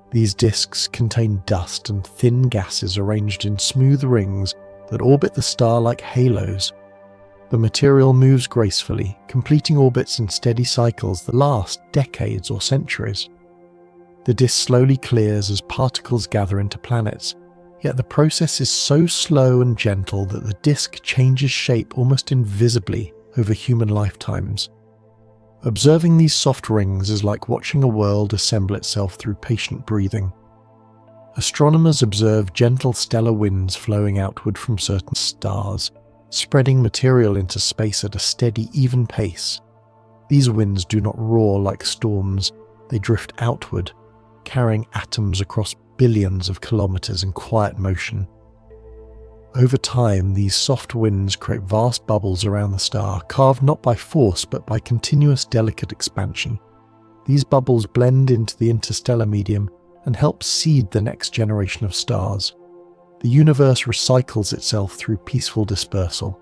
These disks contain dust and thin gases arranged in smooth rings that orbit the star like halos. The material moves gracefully, completing orbits in steady cycles that last decades or centuries. The disk slowly clears as particles gather into planets, yet the process is so slow and gentle that the disk changes shape almost invisibly over human lifetimes. Observing these soft rings is like watching a world assemble itself through patient breathing. Astronomers observe gentle stellar winds flowing outward from certain stars, spreading material into space at a steady, even pace. These winds do not roar like storms, they drift outward, carrying atoms across billions of kilometers in quiet motion. Over time, these soft winds create vast bubbles around the star, carved not by force but by continuous delicate expansion. These bubbles blend into the interstellar medium and help seed the next generation of stars. The universe recycles itself through peaceful dispersal.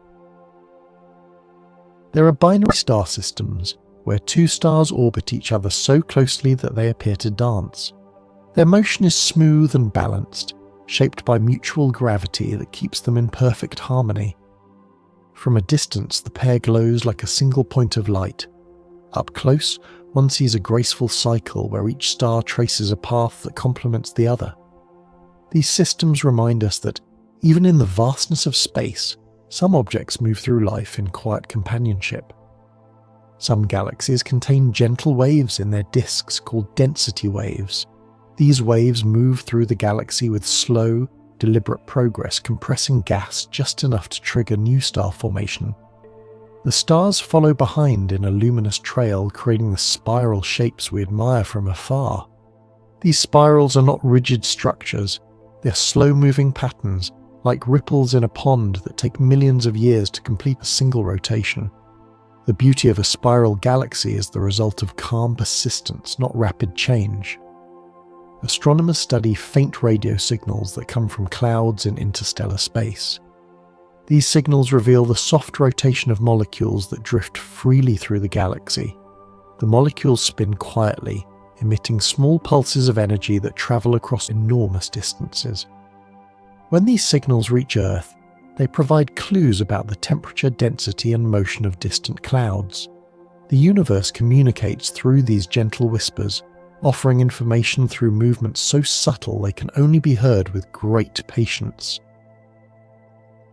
There are binary star systems, where two stars orbit each other so closely that they appear to dance. Their motion is smooth and balanced, shaped by mutual gravity that keeps them in perfect harmony. From a distance, the pair glows like a single point of light. Up close, one sees a graceful cycle where each star traces a path that complements the other. These systems remind us that, even in the vastness of space, some objects move through life in quiet companionship. Some galaxies contain gentle waves in their disks called density waves. These waves move through the galaxy with slow, deliberate progress, compressing gas just enough to trigger new star formation. The stars follow behind in a luminous trail, creating the spiral shapes we admire from afar. These spirals are not rigid structures, they are slow-moving patterns, like ripples in a pond that take millions of years to complete a single rotation. The beauty of a spiral galaxy is the result of calm persistence, not rapid change. Astronomers study faint radio signals that come from clouds in interstellar space. These signals reveal the soft rotation of molecules that drift freely through the galaxy. The molecules spin quietly, emitting small pulses of energy that travel across enormous distances. When these signals reach Earth, they provide clues about the temperature, density, and motion of distant clouds. The universe communicates through these gentle whispers, offering information through movements so subtle they can only be heard with great patience.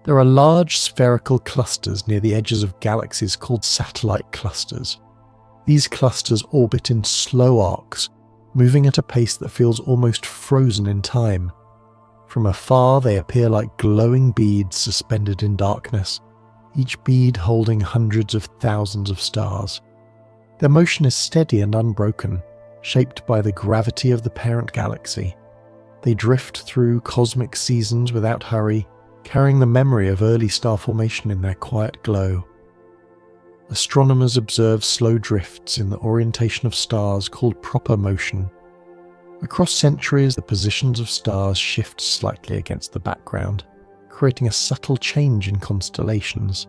There are large spherical clusters near the edges of galaxies called satellite clusters. These clusters orbit in slow arcs, moving at a pace that feels almost frozen in time. From afar, they appear like glowing beads suspended in darkness, each bead holding hundreds of thousands of stars. Their motion is steady and unbroken, shaped by the gravity of the parent galaxy. They drift through cosmic seasons without hurry, carrying the memory of early star formation in their quiet glow. Astronomers observe slow drifts in the orientation of stars called proper motion. Across centuries, the positions of stars shift slightly against the background, creating a subtle change in constellations.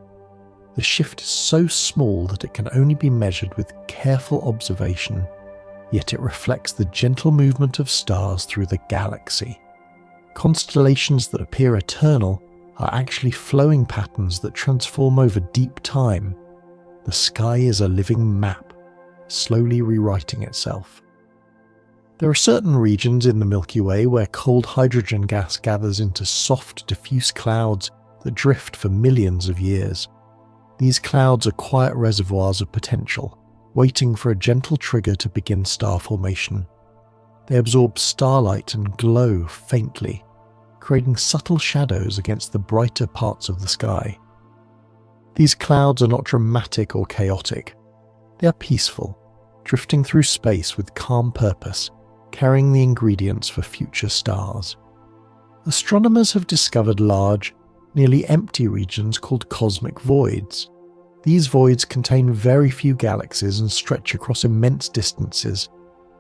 The shift is so small that it can only be measured with careful observation, yet it reflects the gentle movement of stars through the galaxy. Constellations that appear eternal are actually flowing patterns that transform over deep time. The sky is a living map, slowly rewriting itself. There are certain regions in the Milky Way where cold hydrogen gas gathers into soft, diffuse clouds that drift for millions of years. These clouds are quiet reservoirs of potential, waiting for a gentle trigger to begin star formation. They absorb starlight and glow faintly, creating subtle shadows against the brighter parts of the sky. These clouds are not dramatic or chaotic. They are peaceful, drifting through space with calm purpose, carrying the ingredients for future stars. Astronomers have discovered large, nearly empty regions called cosmic voids. These voids contain very few galaxies and stretch across immense distances.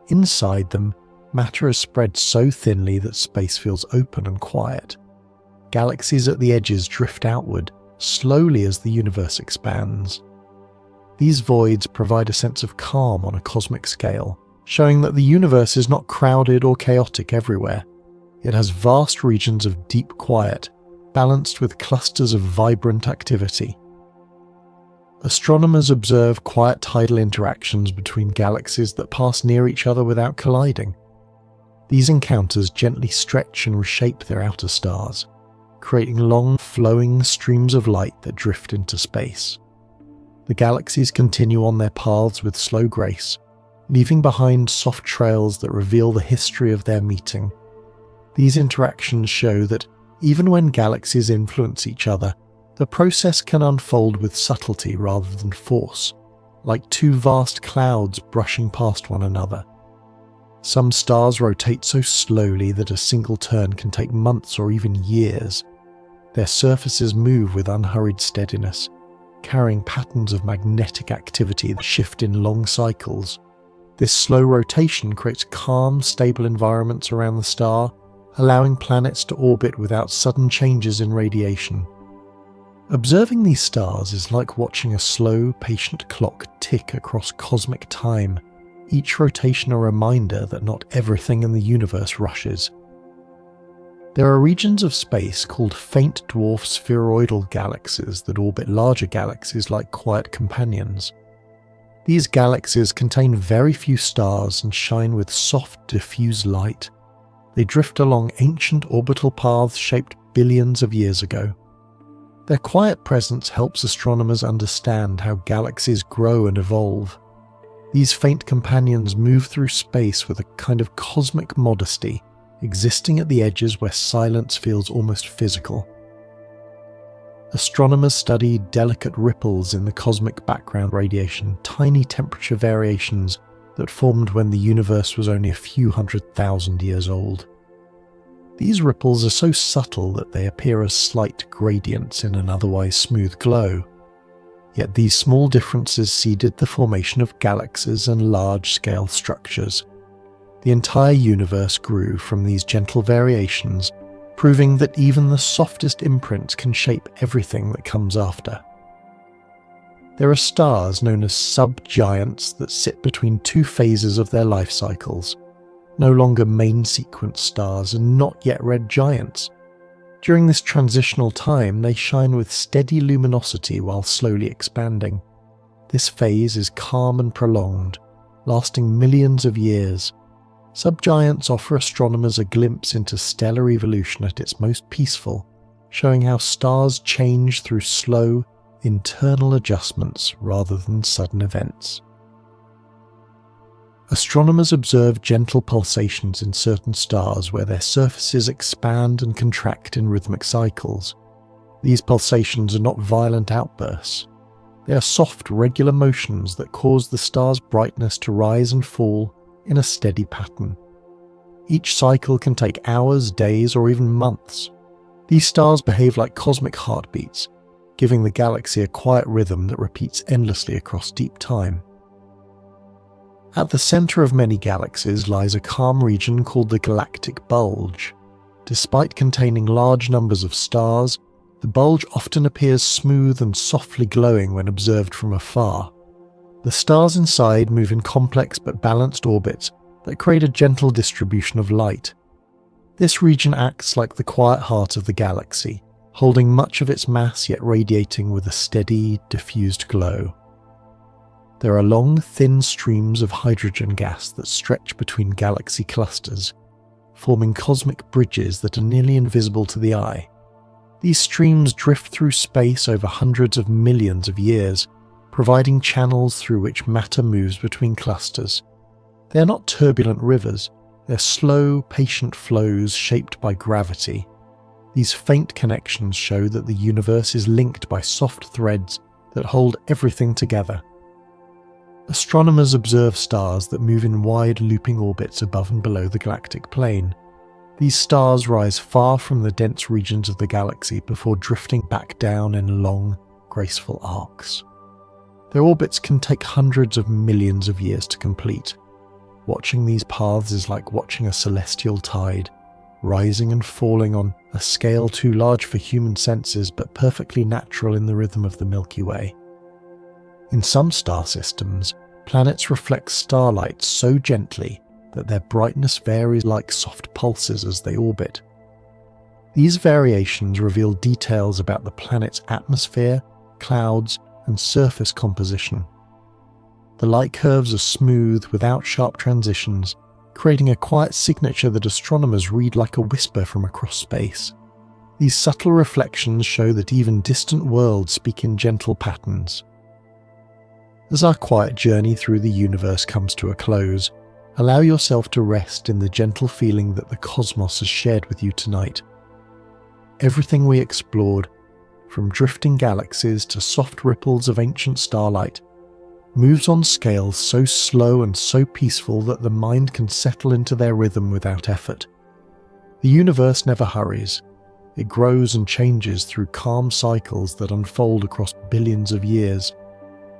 Inside them, matter is spread so thinly that space feels open and quiet. Galaxies at the edges drift outward, slowly as the universe expands. These voids provide a sense of calm on a cosmic scale, showing that the universe is not crowded or chaotic everywhere. It has vast regions of deep quiet, balanced with clusters of vibrant activity. Astronomers observe quiet tidal interactions between galaxies that pass near each other without colliding. These encounters gently stretch and reshape their outer stars, creating long, flowing streams of light that drift into space. The galaxies continue on their paths with slow grace, leaving behind soft trails that reveal the history of their meeting. These interactions show that even when galaxies influence each other, the process can unfold with subtlety rather than force, like two vast clouds brushing past one another. Some stars rotate so slowly that a single turn can take months or even years. Their surfaces move with unhurried steadiness, carrying patterns of magnetic activity that shift in long cycles. This slow rotation creates calm, stable environments around the star, allowing planets to orbit without sudden changes in radiation. Observing these stars is like watching a slow, patient clock tick across cosmic time, each rotation a reminder that not everything in the universe rushes. There are regions of space called faint dwarf spheroidal galaxies that orbit larger galaxies like quiet companions. These galaxies contain very few stars and shine with soft, diffuse light. They drift along ancient orbital paths shaped billions of years ago. Their quiet presence helps astronomers understand how galaxies grow and evolve. These faint companions move through space with a kind of cosmic modesty, existing at the edges where silence feels almost physical. Astronomers study delicate ripples in the cosmic background radiation, tiny temperature variations that formed when the universe was only a few 100,000 years old. These ripples are so subtle that they appear as slight gradients in an otherwise smooth glow. Yet these small differences seeded the formation of galaxies and large-scale structures. The entire universe grew from these gentle variations, proving that even the softest imprints can shape everything that comes after. There are stars known as sub-giants that sit between two phases of their life cycles, no longer main sequence stars and not yet red giants. During this transitional time, they shine with steady luminosity while slowly expanding. This phase is calm and prolonged, lasting millions of years. Subgiants offer astronomers a glimpse into stellar evolution at its most peaceful, showing how stars change through slow, internal adjustments rather than sudden events. Astronomers observe gentle pulsations in certain stars where their surfaces expand and contract in rhythmic cycles. These pulsations are not violent outbursts. They are soft, regular motions that cause the star's brightness to rise and fall in a steady pattern. Each cycle can take hours, days, or even months. These stars behave like cosmic heartbeats, giving the galaxy a quiet rhythm that repeats endlessly across deep time. At the center of many galaxies lies a calm region called the galactic bulge. Despite containing large numbers of stars, the bulge often appears smooth and softly glowing when observed from afar. The stars inside move in complex but balanced orbits that create a gentle distribution of light. This region acts like the quiet heart of the galaxy, holding much of its mass yet radiating with a steady, diffused glow. There are long, thin streams of hydrogen gas that stretch between galaxy clusters, forming cosmic bridges that are nearly invisible to the eye. These streams drift through space over hundreds of millions of years, providing channels through which matter moves between clusters. They are not turbulent rivers, they're slow, patient flows shaped by gravity. These faint connections show that the universe is linked by soft threads that hold everything together. Astronomers observe stars that move in wide looping orbits above and below the galactic plane. These stars rise far from the dense regions of the galaxy before drifting back down in long, graceful arcs. Their orbits can take hundreds of millions of years to complete. Watching these paths is like watching a celestial tide, rising and falling on a scale too large for human senses but perfectly natural in the rhythm of the Milky Way. In some star systems, planets reflect starlight so gently that their brightness varies like soft pulses as they orbit. These variations reveal details about the planet's atmosphere, clouds, and surface composition. The light curves are smooth without sharp transitions, creating a quiet signature that astronomers read like a whisper from across space. These subtle reflections show that even distant worlds speak in gentle patterns. As our quiet journey through the universe comes to a close, allow yourself to rest in the gentle feeling that the cosmos has shared with you tonight. Everything we explored, from drifting galaxies to soft ripples of ancient starlight, moves on scales so slow and so peaceful that the mind can settle into their rhythm without effort. The universe never hurries. It grows and changes through calm cycles that unfold across billions of years.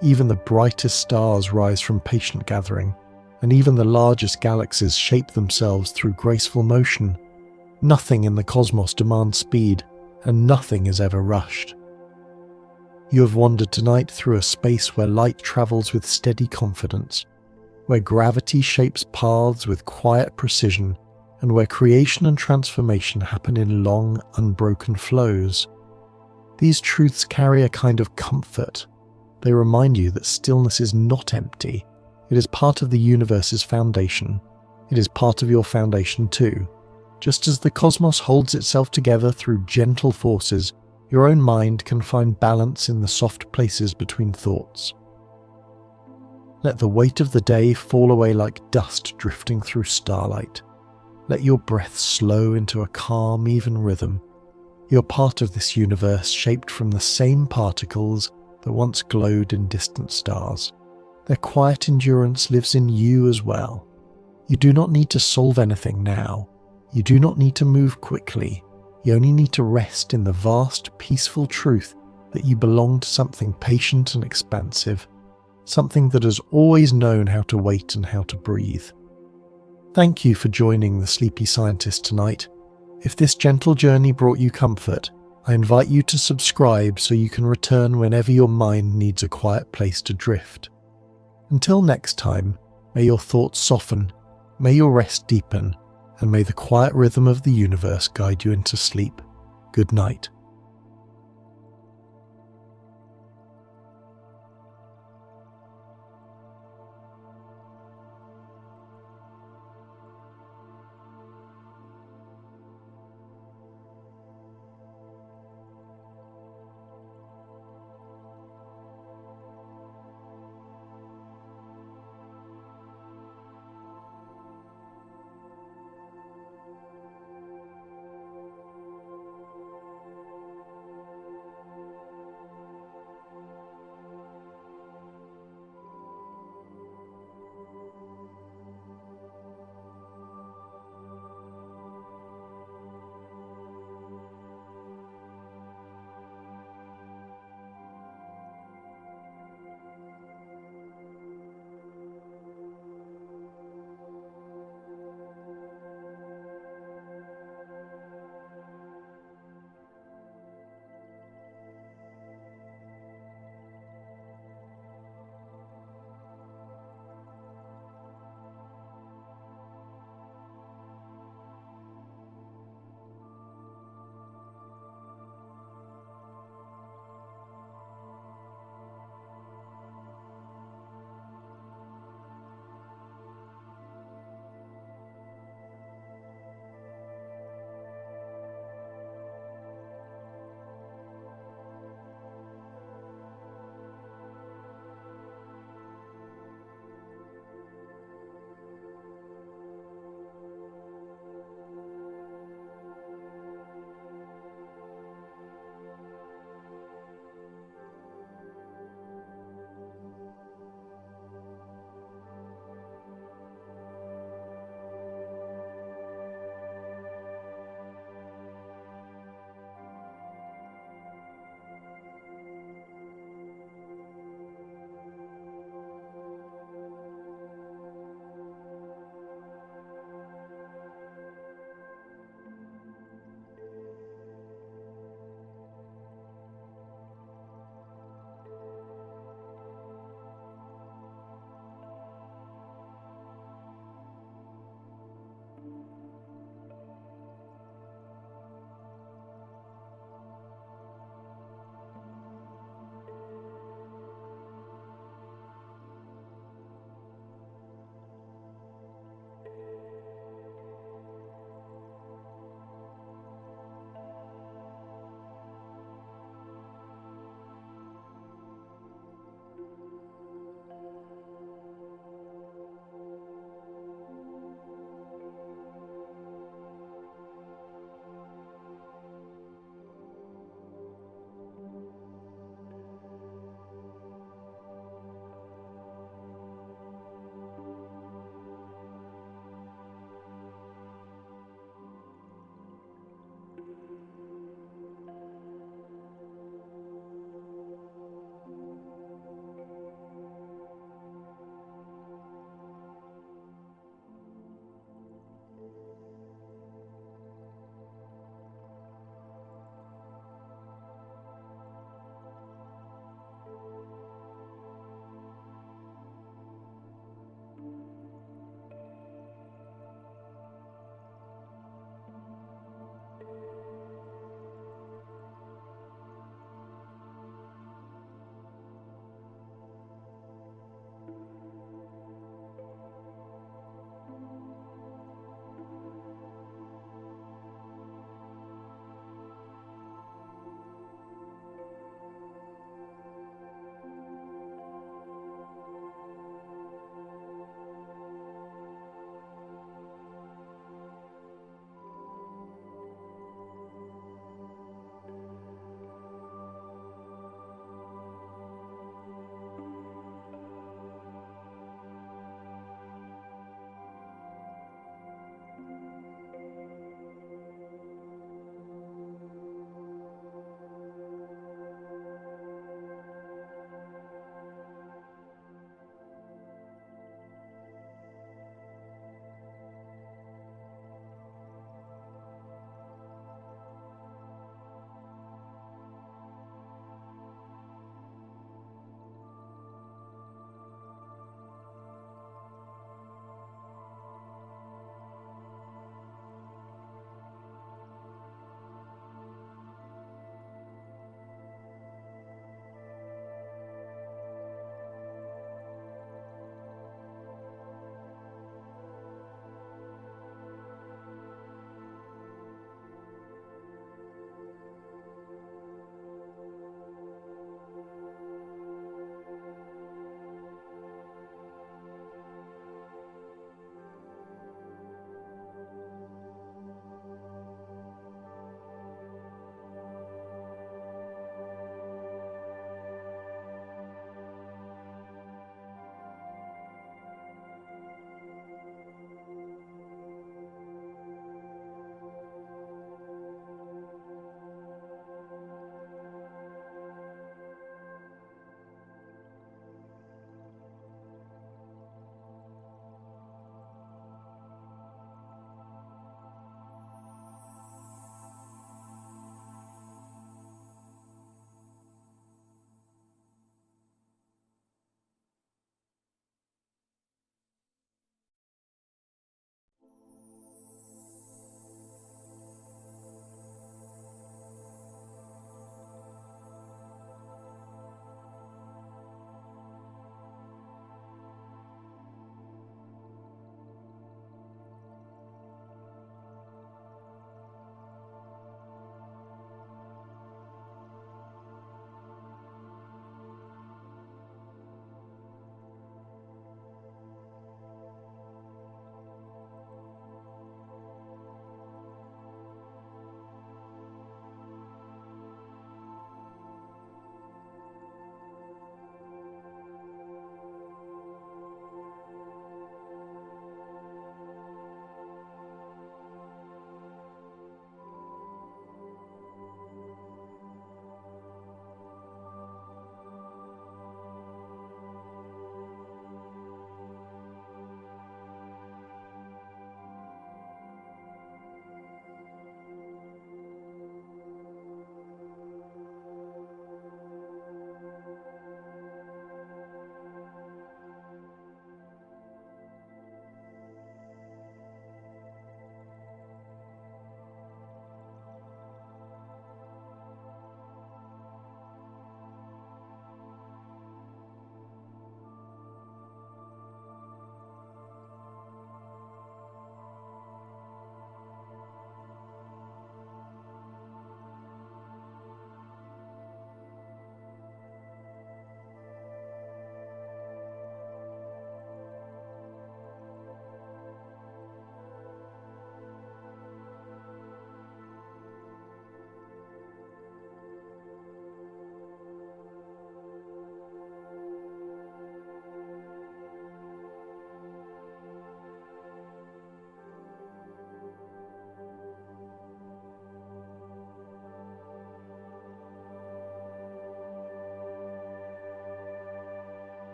Even the brightest stars rise from patient gathering, and even the largest galaxies shape themselves through graceful motion. Nothing in the cosmos demands speed, and nothing is ever rushed. You have wandered tonight through a space where light travels with steady confidence, where gravity shapes paths with quiet precision, and where creation and transformation happen in long, unbroken flows. These truths carry a kind of comfort. They remind you that stillness is not empty. It is part of the universe's foundation. It is part of your foundation too. Just as the cosmos holds itself together through gentle forces, your own mind can find balance in the soft places between thoughts. Let the weight of the day fall away like dust drifting through starlight. Let your breath slow into a calm, even rhythm. You're part of this universe shaped from the same particles that once glowed in distant stars. Their quiet endurance lives in you as well. You do not need to solve anything now. You do not need to move quickly. You only need to rest in the vast, peaceful truth that you belong to something patient and expansive, something that has always known how to wait and how to breathe. Thank you for joining the Sleepy Scientist tonight. If this gentle journey brought you comfort, I invite you to subscribe so you can return whenever your mind needs a quiet place to drift. Until next time, may your thoughts soften, may your rest deepen, and may the quiet rhythm of the universe guide you into sleep. Good night.